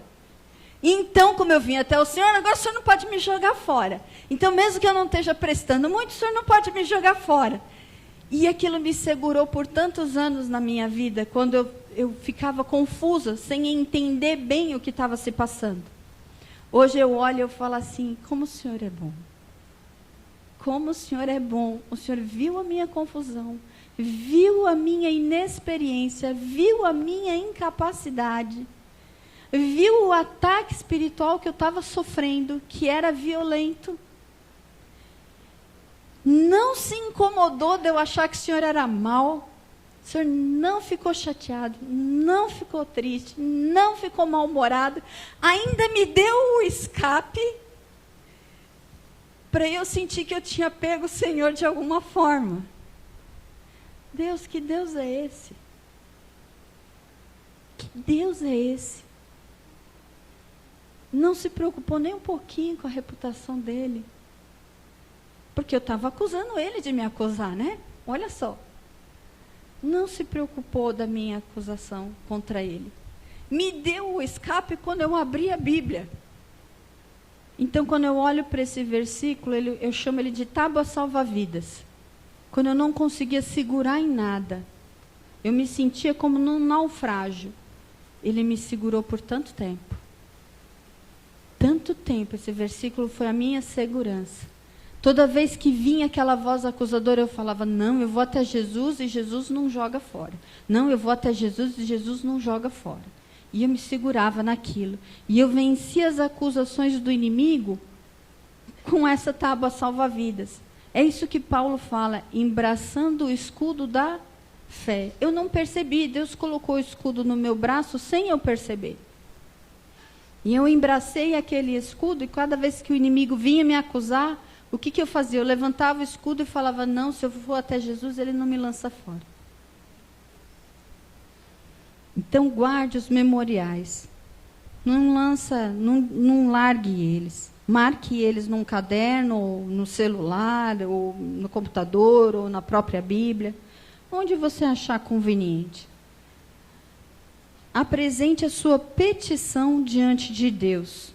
Então, como eu vim até o Senhor, agora o Senhor não pode me jogar fora. Então, mesmo que eu não esteja prestando muito, o Senhor não pode me jogar fora. E aquilo me segurou por tantos anos na minha vida, quando eu ficava confusa, sem entender bem o que estava se passando. Hoje eu olho e eu falo assim: como o Senhor é bom. Como o Senhor é bom. O Senhor viu a minha confusão, viu a minha inexperiência, viu a minha incapacidade, viu o ataque espiritual que eu estava sofrendo, que era violento. Não se incomodou de eu achar que o Senhor era mau. O Senhor não ficou chateado, não ficou triste, não ficou mal-humorado. Ainda me deu o escape para eu sentir que eu tinha pego o Senhor de alguma forma. Deus, que Deus é esse? Que Deus é esse? Não se preocupou nem um pouquinho com a reputação dele. Porque eu estava acusando ele de me acusar, né? Olha só. Não se preocupou da minha acusação contra ele. Me deu o escape quando eu abri a Bíblia. Então, quando eu olho para esse versículo, eu chamo ele de tábua salva-vidas. Quando eu não conseguia segurar em nada, eu me sentia como num naufrágio. Ele me segurou por tanto tempo. Tanto tempo, esse versículo foi a minha segurança. Toda vez que vinha aquela voz acusadora, eu falava: não, eu vou até Jesus e Jesus não joga fora. Não, eu vou até Jesus e Jesus não joga fora. E eu me segurava naquilo. E eu vencia as acusações do inimigo com essa tábua salva-vidas. É isso que Paulo fala: embraçando o escudo da fé. Eu não percebi, Deus colocou o escudo no meu braço sem eu perceber. E eu embracei aquele escudo, e cada vez que o inimigo vinha me acusar, o que eu fazia? Eu levantava o escudo e falava: não, se eu for até Jesus, ele não me lança fora. Então, guarde os memoriais. Não largue eles. Marque eles num caderno, ou no celular, ou no computador, ou na própria Bíblia, onde você achar conveniente. Apresente a sua petição diante de Deus.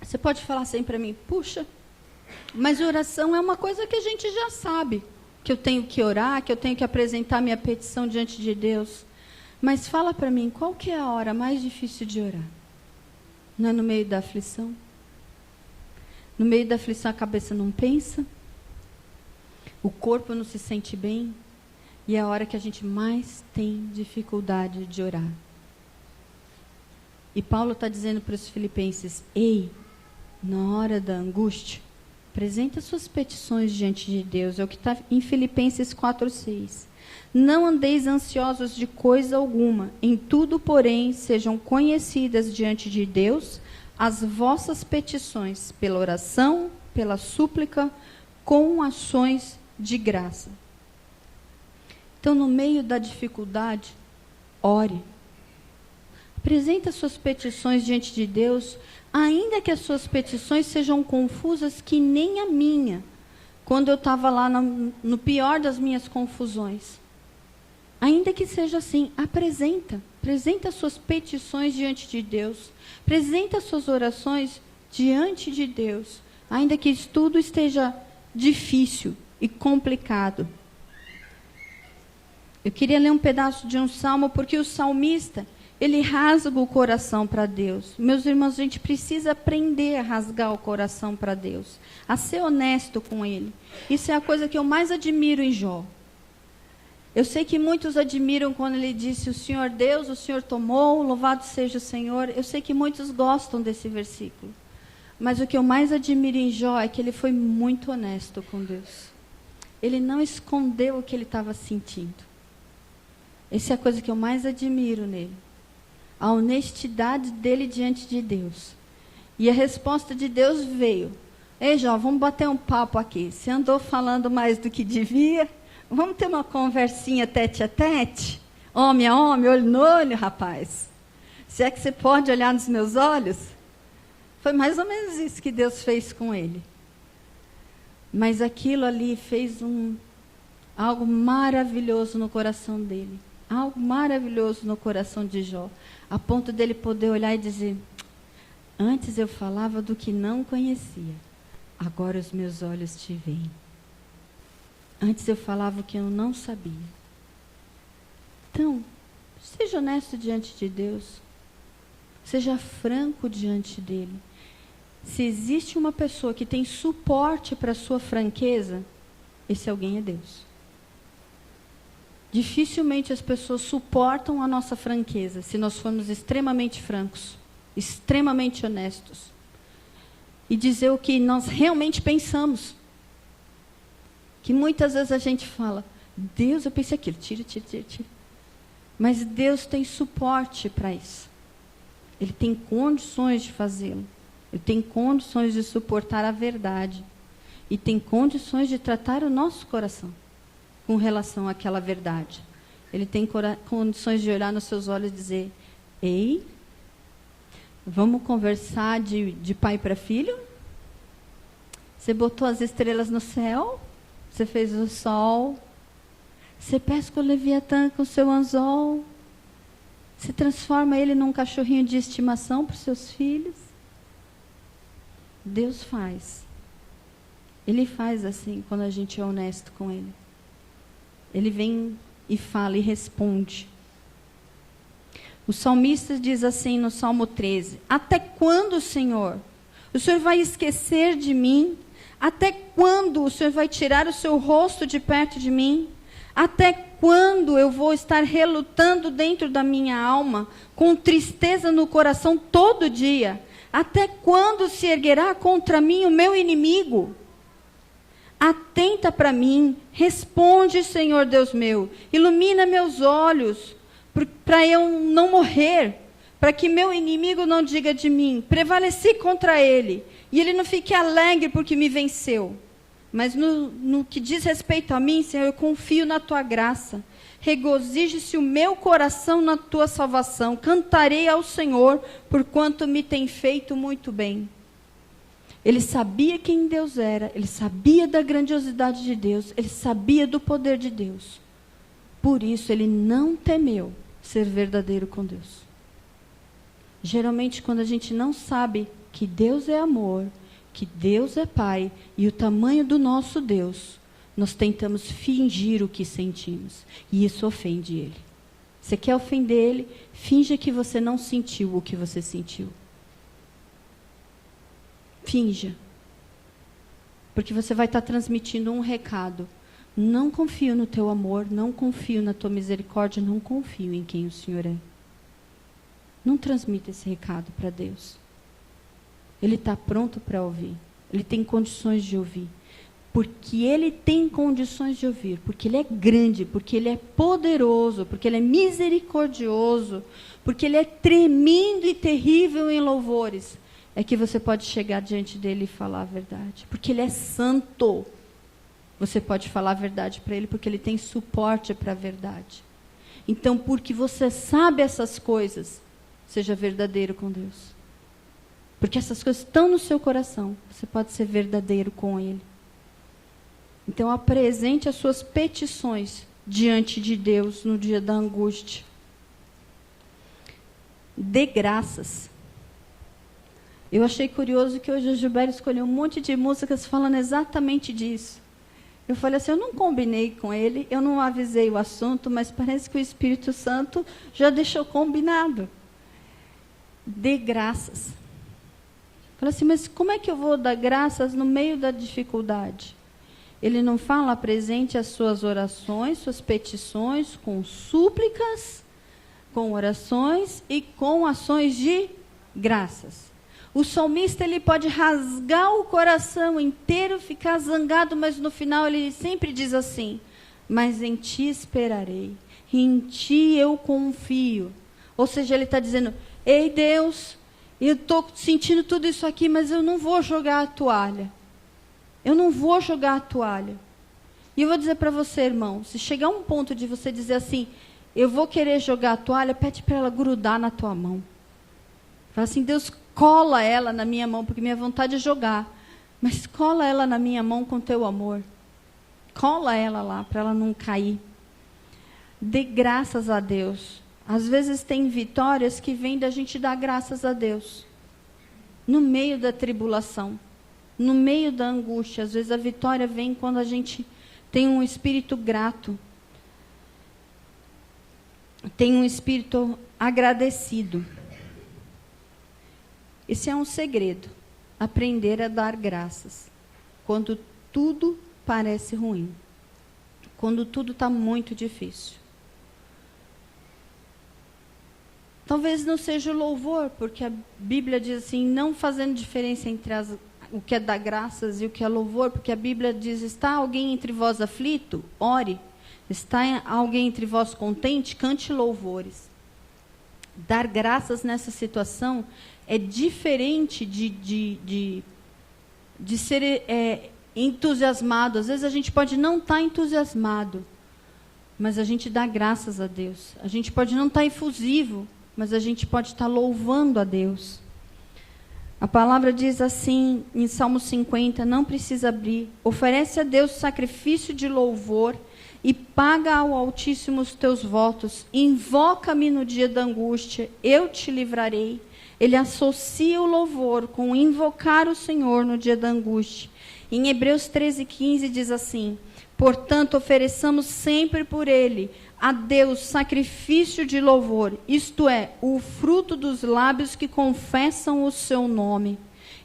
Você pode falar assim para mim: puxa, mas oração é uma coisa que a gente já sabe, que eu tenho que orar, que eu tenho que apresentar minha petição diante de Deus. Mas fala para mim, qual que é a hora mais difícil de orar? Não é no meio da aflição? No meio da aflição a cabeça não pensa? O corpo não se sente bem? E é a hora que a gente mais tem dificuldade de orar. E Paulo está dizendo para os filipenses: ei, na hora da angústia, apresenta suas petições diante de Deus. É o que está em Filipenses 4:6. Não andeis ansiosos de coisa alguma, em tudo, porém, sejam conhecidas diante de Deus as vossas petições, pela oração, pela súplica, com ações de graça. Então, no meio da dificuldade, ore. Apresenta suas petições diante de Deus, ainda que as suas petições sejam confusas que nem a minha, quando eu estava lá no pior das minhas confusões. Ainda que seja assim, apresenta as suas petições diante de Deus, apresenta as suas orações diante de Deus, ainda que isso tudo esteja difícil e complicado. Eu queria ler um pedaço de um salmo, porque o salmista, ele rasga o coração para Deus. Meus irmãos, a gente precisa aprender a rasgar o coração para Deus, a ser honesto com Ele. Isso é a coisa que eu mais admiro em Jó. Eu sei que muitos admiram quando ele disse: o Senhor Deus, o Senhor tomou, louvado seja o Senhor. Eu sei que muitos gostam desse versículo. Mas o que eu mais admiro em Jó é que ele foi muito honesto com Deus. Ele não escondeu o que ele estava sentindo. Essa é a coisa que eu mais admiro nele. A honestidade dele diante de Deus. E a resposta de Deus veio: ei, Jó, vamos bater um papo aqui. Você andou falando mais do que devia, Vamos ter uma conversinha tete a tete? Homem a homem, olho no olho, rapaz. Se é que você pode olhar nos meus olhos? Foi mais ou menos isso que Deus fez com ele. Mas aquilo ali fez algo maravilhoso no coração dele. Algo maravilhoso no coração de Jó. A ponto dele poder olhar e dizer: antes eu falava do que não conhecia. Agora os meus olhos te veem. Antes eu falava o que eu não sabia. Então, seja honesto diante de Deus. Seja franco diante dele. Se existe uma pessoa que tem suporte para a sua franqueza, esse alguém é Deus. Dificilmente as pessoas suportam a nossa franqueza se nós formos extremamente francos, extremamente honestos. E dizer o que nós realmente pensamos. Que muitas vezes a gente fala: Deus, eu pensei aquilo, tira. Mas Deus tem suporte para isso. Ele tem condições de fazê-lo. Ele tem condições de suportar a verdade. E tem condições de tratar o nosso coração com relação àquela verdade. Ele tem condições de olhar nos seus olhos e dizer: ei, vamos conversar de pai para filho? Você botou as estrelas no céu? Você fez o sol? Você pesca o Leviatã com o seu anzol? Você transforma ele num cachorrinho de estimação para os seus filhos? Deus faz. Ele faz assim quando a gente é honesto com ele. Ele vem e fala e responde. O salmista diz assim no Salmo 13: até quando, Senhor? O Senhor vai esquecer de mim? Até quando o Senhor vai tirar o seu rosto de perto de mim? Até quando eu vou estar relutando dentro da minha alma, com tristeza no coração todo dia? Até quando se erguerá contra mim o meu inimigo? Atenta para mim, responde, Senhor Deus meu, ilumina meus olhos, para eu não morrer, para que meu inimigo não diga de mim: prevaleci contra ele, e ele não fique alegre porque me venceu. Mas no que diz respeito a mim, Senhor, eu confio na tua graça. Regozije-se o meu coração na tua salvação. Cantarei ao Senhor, porquanto me tem feito muito bem. Ele sabia quem Deus era, ele sabia da grandiosidade de Deus, ele sabia do poder de Deus. Por isso, ele não temeu ser verdadeiro com Deus. Geralmente, quando a gente não sabe que Deus é amor, que Deus é Pai e o tamanho do nosso Deus, nós tentamos fingir o que sentimos. E isso ofende Ele. Você quer ofender Ele? Finja que você não sentiu o que você sentiu. Finja. Porque você vai estar transmitindo um recado. Não confio no teu amor, não confio na tua misericórdia, não confio em quem o Senhor é. Não transmita esse recado para Deus. Ele está pronto para ouvir. Ele tem condições de ouvir. Porque Ele tem condições de ouvir. Porque Ele é grande, porque Ele é poderoso, porque Ele é misericordioso, porque Ele é tremendo e terrível em louvores. É que você pode chegar diante dEle e falar a verdade. Porque Ele é santo. Você pode falar a verdade para Ele, porque Ele tem suporte para a verdade. Então, porque você sabe essas coisas, seja verdadeiro com Deus. Porque essas coisas estão no seu coração. Você pode ser verdadeiro com Ele. Então, apresente as suas petições diante de Deus no dia da angústia. Dê graças. Eu achei curioso que hoje o Gilberto escolheu um monte de músicas falando exatamente disso. Eu falei assim, eu não combinei com ele, eu não avisei o assunto, mas parece que o Espírito Santo já deixou combinado. Dê graças. Falei assim, mas como é que eu vou dar graças no meio da dificuldade? Ele não fala: apresente as suas orações, suas petições com súplicas, com orações e com ações de graças. O salmista, ele pode rasgar o coração inteiro, ficar zangado, mas no final ele sempre diz assim: mas em ti esperarei, em ti eu confio. Ou seja, ele está dizendo: ei Deus, eu estou sentindo tudo isso aqui, mas eu não vou jogar a toalha. Eu não vou jogar a toalha. E eu vou dizer para você, irmão, se chegar um ponto de você dizer assim, eu vou querer jogar a toalha, pede para ela grudar na tua mão. Fala assim, Deus, cola ela na minha mão, porque minha vontade é jogar. Mas cola ela na minha mão com teu amor. Cola ela lá, para ela não cair. Dê graças a Deus. Às vezes tem vitórias que vêm da gente dar graças a Deus. No meio da tribulação. No meio da angústia. Às vezes a vitória vem quando a gente tem um espírito grato. Tem um espírito agradecido. Esse é um segredo. Aprender a dar graças. Quando tudo parece ruim. Quando tudo está muito difícil. Talvez não seja o louvor, porque a Bíblia diz assim, não fazendo diferença entre o que é dar graças e o que é louvor, porque a Bíblia diz, está alguém entre vós aflito? Ore. Está alguém entre vós contente? Cante louvores. Dar graças nessa situação é diferente de ser entusiasmado. Às vezes a gente pode não estar entusiasmado, mas a gente dá graças a Deus. A gente pode não estar efusivo, mas a gente pode estar louvando a Deus. A palavra diz assim, em Salmo 50, não precisa abrir. Oferece a Deus sacrifício de louvor e paga ao Altíssimo os teus votos. Invoca-me no dia da angústia, eu te livrarei. Ele associa o louvor com invocar o Senhor no dia da angústia. Em Hebreus 13:15 diz assim, portanto, ofereçamos sempre por ele a Deus sacrifício de louvor, isto é, o fruto dos lábios que confessam o seu nome.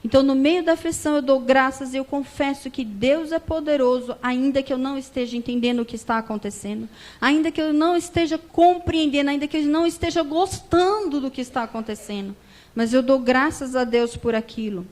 Então, no meio da aflição, eu dou graças e eu confesso que Deus é poderoso, ainda que eu não esteja entendendo o que está acontecendo, ainda que eu não esteja compreendendo, ainda que eu não esteja gostando do que está acontecendo. Mas eu dou graças a Deus por aquilo.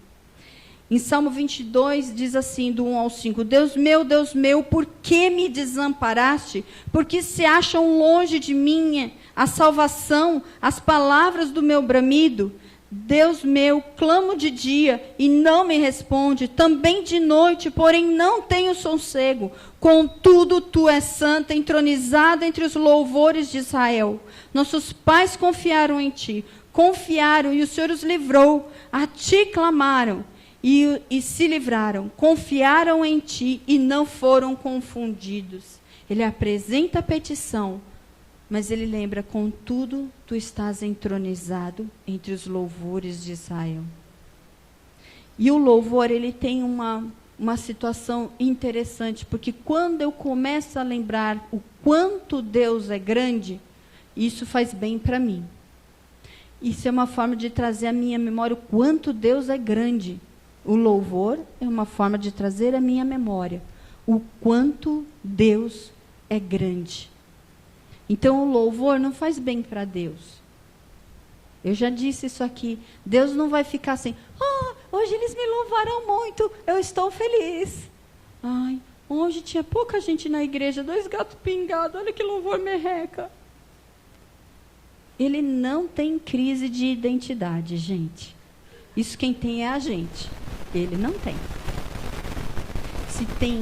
Em Salmo 22, diz assim, do 1 ao 5, Deus meu, por que me desamparaste? Porque se acham longe de mim a salvação, as palavras do meu bramido? Deus meu, clamo de dia e não me responde, também de noite, porém não tenho sossego. Contudo, tu és santa, entronizada entre os louvores de Israel. Nossos pais confiaram em ti, confiaram e o Senhor os livrou, a ti clamaram. E se livraram, confiaram em ti e não foram confundidos. Ele apresenta a petição, mas ele lembra, contudo, tu estás entronizado entre os louvores de Israel. E o louvor, ele tem uma situação interessante, porque quando eu começo a lembrar o quanto Deus é grande, isso faz bem para mim. Isso é uma forma de trazer à minha memória o quanto Deus é grande. O louvor é uma forma de trazer à minha memória o quanto Deus é grande. Então, o louvor não faz bem para Deus. Eu já disse isso aqui. Deus não vai ficar assim, hoje eles me louvaram muito, eu estou feliz. Ai, hoje tinha pouca gente na igreja, 2 gatos pingados, olha que louvor merreca. Ele não tem crise de identidade, gente. Isso quem tem é a gente. Ele não tem. Se tem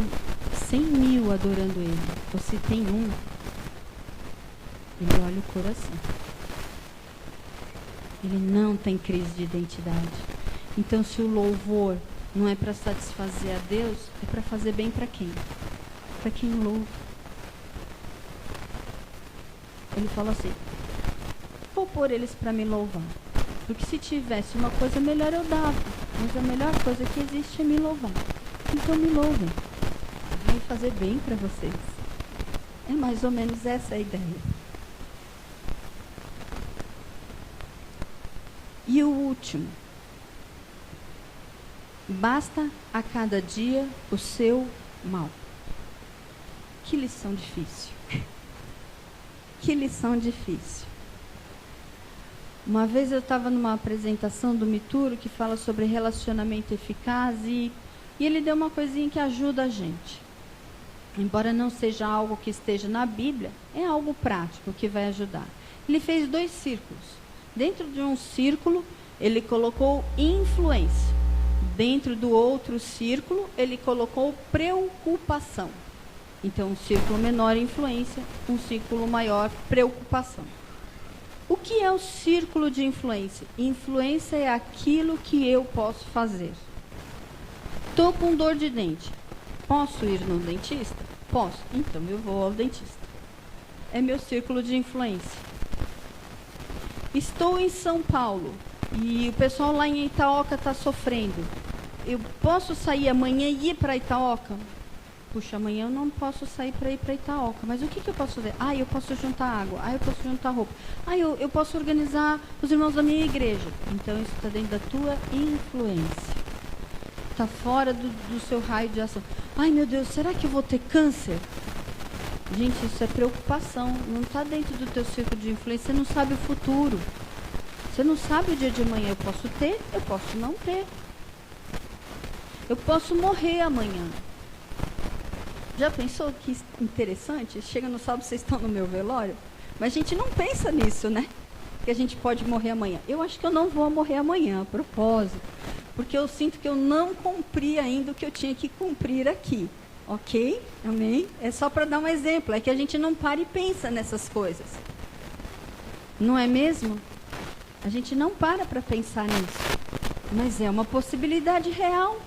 100 mil adorando ele, ou se tem um, ele olha o coração. Ele não tem crise de identidade. Então, se o louvor não é para satisfazer a Deus, é para fazer bem para quem? Para quem louva. Ele fala assim, vou pôr eles para me louvar. Porque se tivesse uma coisa melhor eu dava. Mas a melhor coisa que existe é me louvar. Então me louvem. Vai fazer bem para vocês. É mais ou menos essa a ideia. E o último. Basta a cada dia o seu mal. Que lição difícil. Que lição difícil. Uma vez eu estava numa apresentação do Mituro que fala sobre relacionamento eficaz e ele deu uma coisinha que ajuda a gente. Embora não seja algo que esteja na Bíblia, é algo prático que vai ajudar. Ele fez 2 círculos. Dentro de um círculo, ele colocou influência. Dentro do outro círculo, ele colocou preocupação. Então, um círculo menor influência, um círculo maior preocupação. O que é o círculo de influência? Influência é aquilo que eu posso fazer. Estou com dor de dente. Posso ir no dentista? Posso. Então, eu vou ao dentista. É meu círculo de influência. Estou em São Paulo e o pessoal lá em Itaoca está sofrendo. Eu posso sair amanhã e ir para Itaoca? Puxa, amanhã eu não posso sair para ir para Itaoca. Mas o que eu posso fazer? Eu posso juntar água. Eu posso juntar roupa. Eu posso organizar os irmãos da minha igreja. Então, isso está dentro da tua influência. Está fora do seu raio de ação. Meu Deus, será que eu vou ter câncer? Gente, isso é preocupação. Não está dentro do teu círculo de influência. Você não sabe o futuro. Você não sabe o dia de amanhã. Eu posso ter, eu posso não ter. Eu posso morrer amanhã. Já pensou que interessante? Chega no sábado, vocês estão no meu velório, mas a gente não pensa nisso, né? Que a gente pode morrer amanhã. Eu acho que eu não vou morrer amanhã, a propósito, porque eu sinto que eu não cumpri ainda o que eu tinha que cumprir aqui. Ok? Amém? É só para dar um exemplo, é que a gente não para e pensa nessas coisas. Não é mesmo? A gente não para pensar nisso. Mas é uma possibilidade real.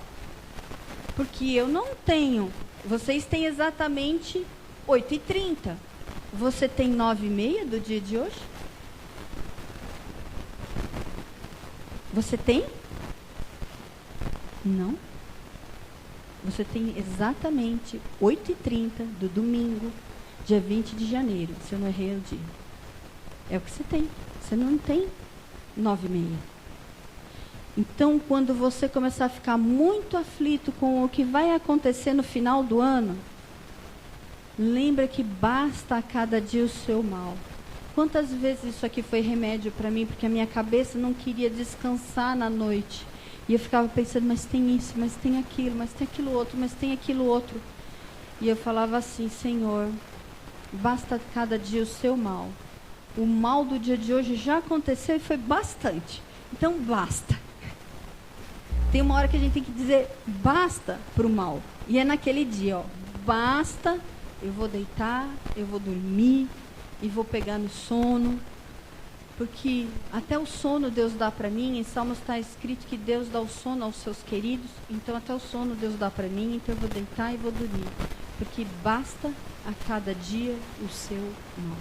Porque eu não tenho. Vocês têm exatamente 8h30. Você tem 9h30 do dia de hoje? Você tem? Não. Você tem exatamente 8h30 do domingo, dia 20 de janeiro, se eu não errei o dia. É o que você tem. Você não tem 9h30. Então, quando você começar a ficar muito aflito com o que vai acontecer no final do ano, lembra que basta a cada dia o seu mal. Quantas vezes isso aqui foi remédio para mim, porque a minha cabeça não queria descansar na noite. E eu ficava pensando, mas tem isso, mas tem aquilo, mas tem aquilo outro, mas tem aquilo outro. E eu falava assim, Senhor, basta a cada dia o seu mal. O mal do dia de hoje já aconteceu e foi bastante. Então, basta. Tem uma hora que a gente tem que dizer basta para o mal. E é naquele dia, basta, eu vou deitar, eu vou dormir e vou pegar no sono. Porque até o sono Deus dá para mim. Em Salmos está escrito que Deus dá o sono aos seus queridos. Então até o sono Deus dá para mim. Então eu vou deitar e vou dormir. Porque basta a cada dia o seu mal.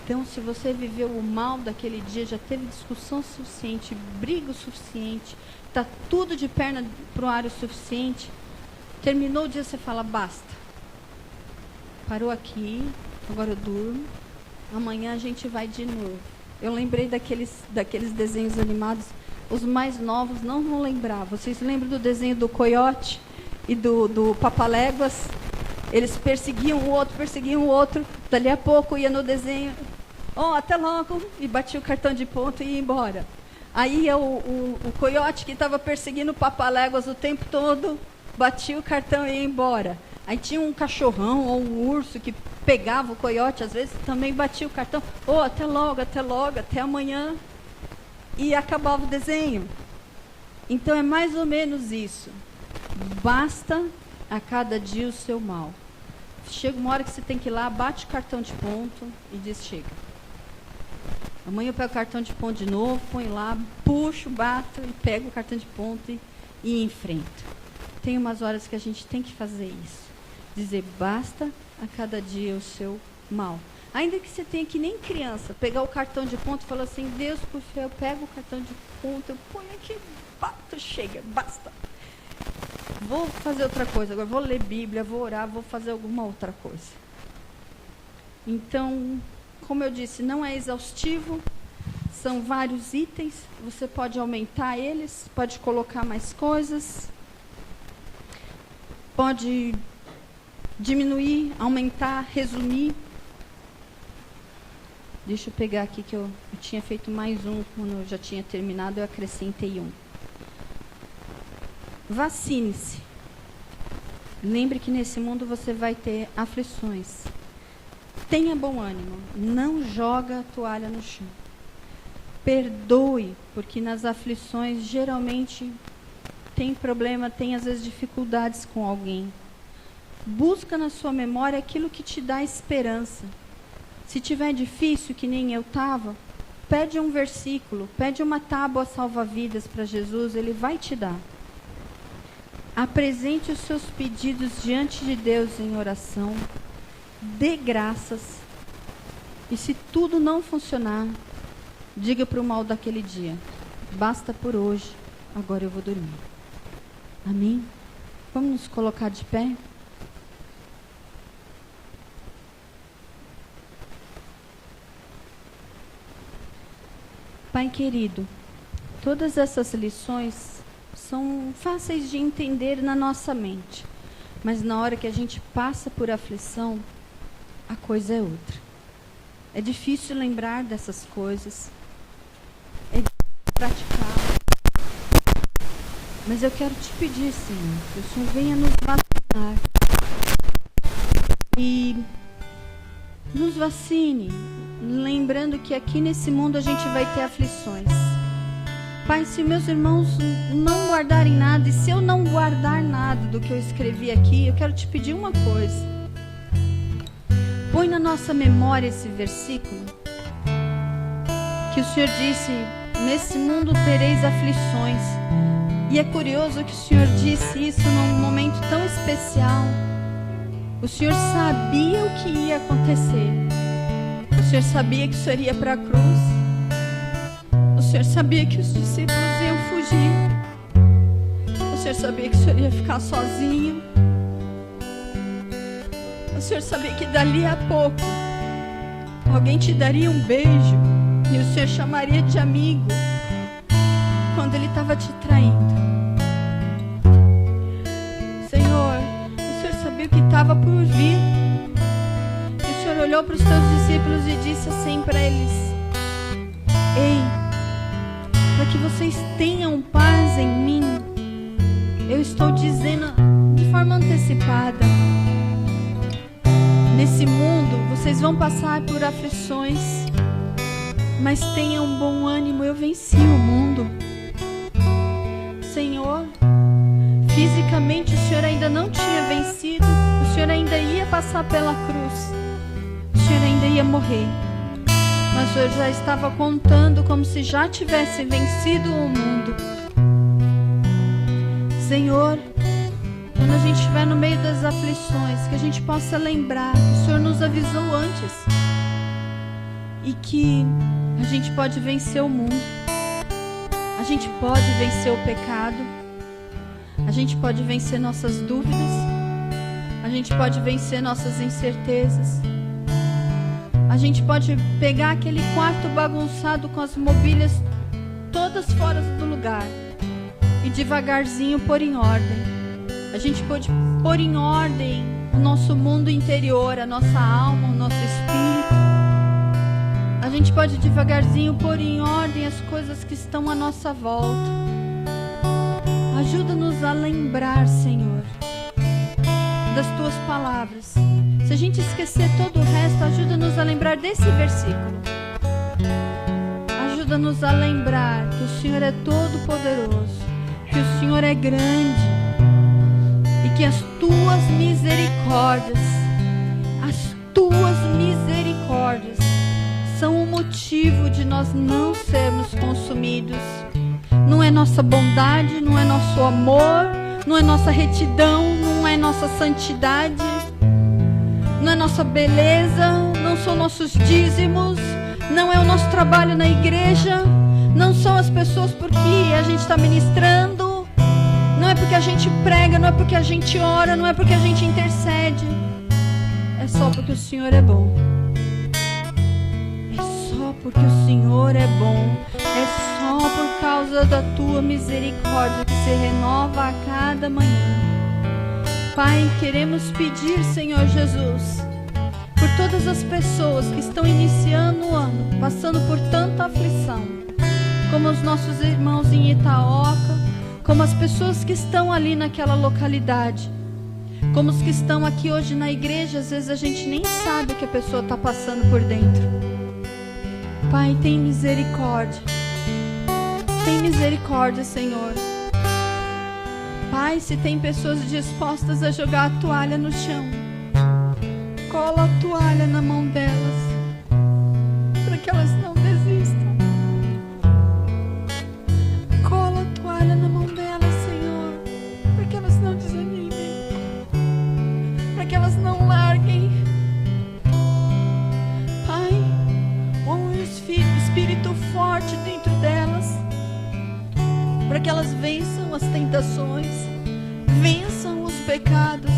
Então, se você viveu o mal daquele dia, já teve discussão suficiente, briga o suficiente, está tudo de perna para o ar o suficiente, terminou o dia, você fala, basta. Parou aqui, agora eu durmo, amanhã a gente vai de novo. Eu lembrei daqueles desenhos animados, os mais novos não vão lembrar. Vocês lembram do desenho do Coiote e do Papaléguas? Eles perseguiam o outro, dali a pouco ia no desenho, até logo, e batia o cartão de ponto e ia embora. Aí o coiote que estava perseguindo o Papaléguas o tempo todo, batia o cartão e ia embora. Aí tinha um cachorrão ou um urso que pegava o coiote, às vezes também batia o cartão, até logo, até amanhã, e acabava o desenho. Então é mais ou menos isso. Basta a cada dia o seu mal. Chega uma hora que você tem que ir lá, bate o cartão de ponto e diz, chega. Amanhã eu pego o cartão de ponto de novo, ponho lá, puxo, bato e pego o cartão de ponto e enfrento. Tem umas horas que a gente tem que fazer isso. Dizer, basta a cada dia o seu mal. Ainda que você tenha que nem criança, pegar o cartão de ponto e falar assim, Deus, por fé, eu pego o cartão de ponto, eu ponho aqui, bato, chega, basta. Vou fazer outra coisa, agora vou ler Bíblia, vou orar, vou fazer alguma outra coisa. Então, como eu disse, não é exaustivo, são vários itens, você pode aumentar eles, pode colocar mais coisas, pode diminuir, aumentar, resumir. Deixa eu pegar aqui que eu tinha feito mais um, quando eu já tinha terminado, eu acrescentei um. Vacine-se. Lembre que nesse mundo você vai ter aflições. Tenha bom ânimo. Não joga a toalha no chão. Perdoe, porque nas aflições geralmente tem problema, tem às vezes dificuldades com alguém. Busca na sua memória aquilo que te dá esperança. Se tiver difícil, que nem eu estava, pede um versículo, pede uma tábua salva-vidas para Jesus, Ele vai te dar. Apresente os seus pedidos diante de Deus em oração. Dê graças. E se tudo não funcionar, diga para o mal daquele dia: basta por hoje, agora eu vou dormir. Amém? Vamos nos colocar de pé? Pai querido, todas essas lições são fáceis de entender na nossa mente, mas na hora que a gente passa por aflição, a coisa é outra. É difícil lembrar dessas coisas, é difícil praticar, mas eu quero te pedir, Senhor, que o Senhor venha nos vacinar e nos vacine, lembrando que aqui nesse mundo a gente vai ter aflições. Pai, se meus irmãos não guardarem nada, e se eu não guardar nada do que eu escrevi aqui, eu quero te pedir uma coisa. Põe na nossa memória esse versículo, que o Senhor disse: nesse mundo tereis aflições. E é curioso que o Senhor disse isso num momento tão especial. O Senhor sabia o que ia acontecer. O Senhor sabia que o Senhor ia para a cruz. O Senhor sabia que os discípulos iam fugir. O Senhor sabia que o Senhor ia ficar sozinho. O Senhor sabia que dali a pouco alguém te daria um beijo e o Senhor chamaria de amigo quando Ele estava te traindo. Senhor, o Senhor sabia o que estava por vir. E o Senhor olhou para os teus discípulos e disse assim para eles: ei, para que vocês tenham paz em mim, eu estou dizendo de forma antecipada: nesse mundo vocês vão passar por aflições, mas tenham bom ânimo, eu venci o mundo. Senhor, fisicamente o Senhor ainda não tinha vencido, o Senhor ainda ia passar pela cruz, o Senhor ainda ia morrer, mas o Senhor já estava contando como se já tivesse vencido o mundo. Senhor, quando a gente estiver no meio das aflições, que a gente possa lembrar que o Senhor nos avisou antes e que a gente pode vencer o mundo, a gente pode vencer o pecado, a gente pode vencer nossas dúvidas, a gente pode vencer nossas incertezas, a gente pode pegar aquele quarto bagunçado com as mobílias todas fora do lugar e devagarzinho pôr em ordem. A gente pode pôr em ordem o nosso mundo interior, a nossa alma, o nosso espírito. A gente pode devagarzinho pôr em ordem as coisas que estão à nossa volta. Ajuda-nos a lembrar, Senhor, das Tuas palavras. Se a gente esquecer todo o resto, ajuda-nos a lembrar desse versículo. Ajuda-nos a lembrar que o Senhor é todo poderoso, que o Senhor é grande, e que as Tuas misericórdias são o motivo de nós não sermos consumidos. Não é nossa bondade, não é nosso amor, não é nossa retidão, não é nossa santidade, não é nossa beleza, não são nossos dízimos, não é o nosso trabalho na igreja, não são as pessoas por que a gente está ministrando, não é porque a gente prega, não é porque a gente ora, não é porque a gente intercede. É só porque o Senhor é bom. É só porque o Senhor é bom. É só por causa da Tua misericórdia que se renova a cada manhã. Pai, queremos pedir, Senhor Jesus, por todas as pessoas que estão iniciando o ano, passando por tanta aflição, como os nossos irmãos em Itaoca, como as pessoas que estão ali naquela localidade, como os que estão aqui hoje na igreja. Às vezes a gente nem sabe o que a pessoa está passando por dentro. Pai, tem misericórdia. Tem misericórdia, Senhor. Pai, se tem pessoas dispostas a jogar a toalha no chão, cola a toalha na mão delas, para que elas não desistam. Cola a toalha na mão delas, Senhor, para que elas não desanimem, para que elas não larguem. Pai, põe o espírito forte dentro delas, para que elas vençam as tentações, vençam os pecados.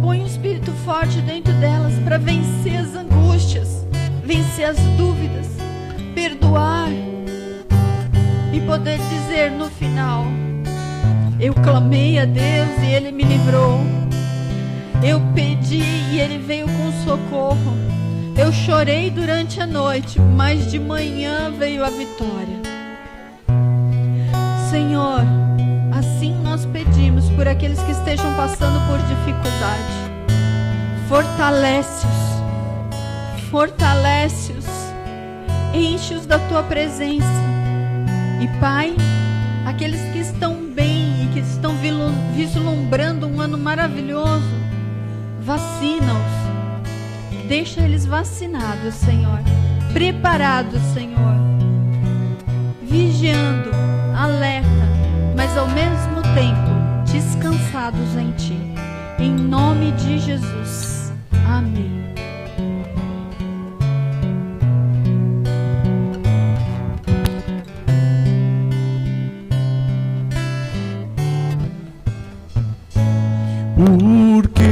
Põe o espírito forte dentro delas para vencer as angústias, vencer as dúvidas, perdoar e poder dizer no final: eu clamei a Deus e Ele me livrou. Eu pedi e Ele veio com socorro. Eu chorei durante a noite, mas de manhã veio a vitória. Senhor, assim nós pedimos por aqueles que estejam passando por dificuldade. Fortalece-os, enche-os da Tua presença. E Pai, aqueles que estão bem e que estão vislumbrando um ano maravilhoso, vacina-os, deixa eles vacinados, Senhor, preparados, Senhor, vigiando, alerta, mas ao mesmo tempo descansados em Ti, em nome de Jesus, amém. Porque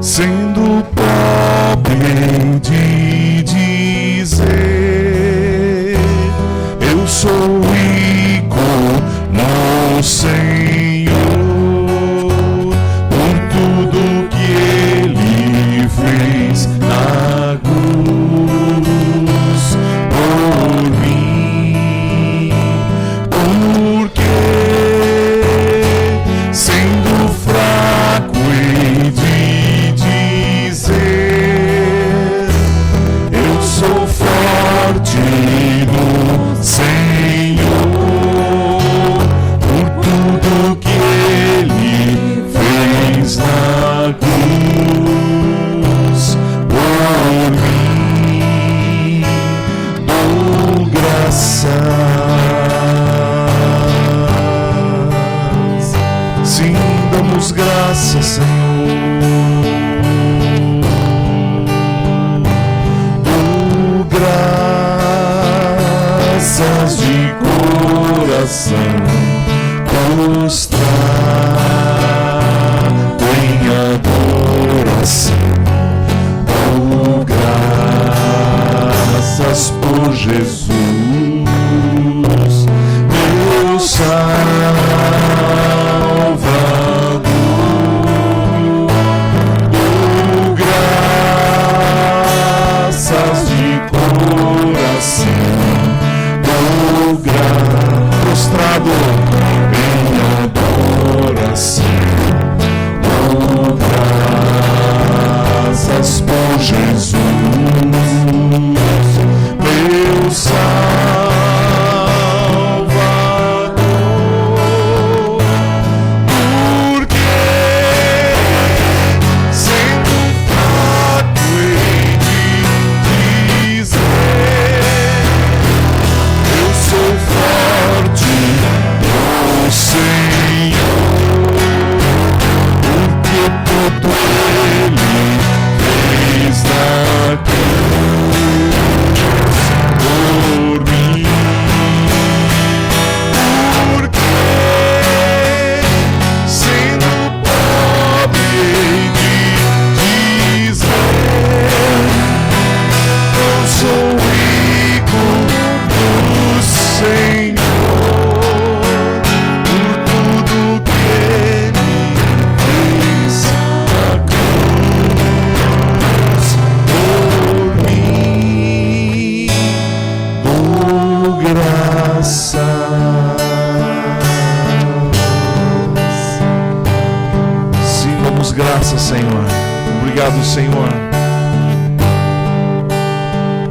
sendo pobre de dizer eu sou rico no Senhor, por tudo que Ele fez na cruz por mim, porque sendo fraco e de dizer eu sou forte no Senhor, por tudo que Ele fez na cruz por mim, dou graças. Sim, damos graças, Senhor. Dou graças de coração, prostrado em adoração. Dou graças por Jesus, meu Salvador. Dou graças de coração, prostrado em adoração. Dou graças por Jesus, meu Salvador, porque sendo fraco hei de dizer eu sou forte no Senhor, porque tudo Ele fez na cruz por mim, porque sendo pobre de dizer eu sou rico no Senhor, por tudo que Ele fez na cruz por mim, dou graças. Sim, damos graças, Senhor. Obrigado, Senhor.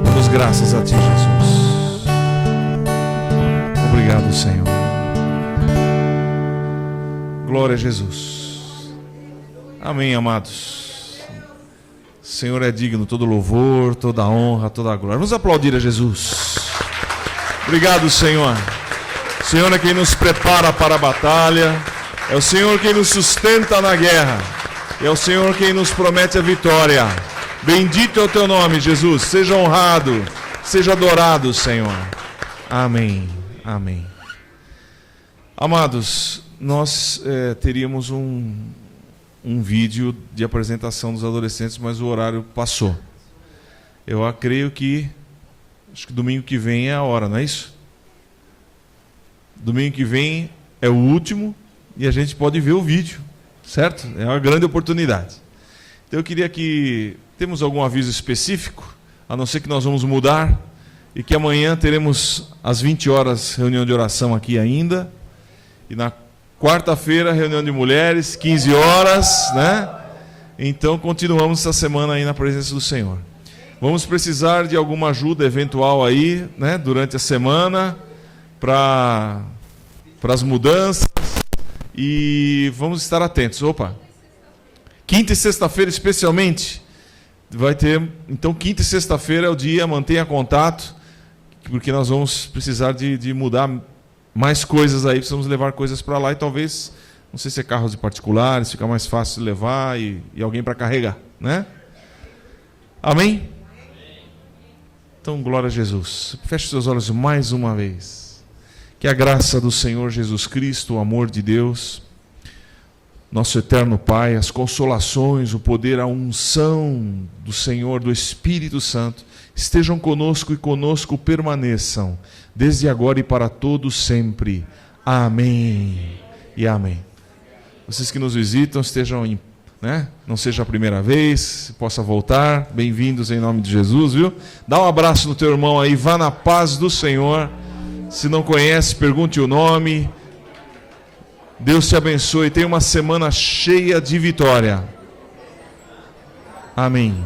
Damos graças a Ti, Jesus. Obrigado, Senhor. Glória a Jesus. Amém, amados. O Senhor é digno, todo louvor, toda honra, toda glória. Vamos aplaudir a Jesus. Obrigado, Senhor. O Senhor é quem nos prepara para a batalha. É o Senhor quem nos sustenta na guerra. É o Senhor quem nos promete a vitória. Bendito é o teu nome, Jesus. Seja honrado, seja adorado, Senhor. Amém. Amém. Amados, nós teríamos um vídeo de apresentação dos adolescentes, mas o horário passou. Eu creio que, acho que domingo que vem é a hora, não é isso? Domingo que vem é o último e a gente pode ver o vídeo, certo? É uma grande oportunidade. Então eu queria que... Temos algum aviso específico? A não ser que nós vamos mudar e que amanhã teremos às 20 horas reunião de oração aqui ainda. E na quarta-feira, reunião de mulheres, 15 horas, né? Então, continuamos essa semana aí na presença do Senhor. Vamos precisar de alguma ajuda eventual aí, né? Durante a semana, para as mudanças. E vamos estar atentos. Opa! Quinta e sexta-feira, especialmente, vai ter... Então, quinta e sexta-feira é o dia, mantenha contato, porque nós vamos precisar de mudar mais coisas aí, precisamos levar coisas para lá e talvez, não sei se é carros de particulares, fica mais fácil de levar e alguém para carregar, né? Amém? Então, glória a Jesus. Feche seus olhos mais uma vez. Que a graça do Senhor Jesus Cristo, o amor de Deus, nosso eterno Pai, as consolações, o poder, a unção do Senhor, do Espírito Santo, estejam conosco e conosco permaneçam, desde agora e para todos sempre. Amém e amém. Vocês que nos visitam, estejam em, né? Não seja a primeira vez, possa voltar, bem-vindos em nome de Jesus, viu? Dá um abraço no teu irmão aí, vá na paz do Senhor. Se não conhece, pergunte o nome. Deus te abençoe, tenha uma semana cheia de vitória. Amém.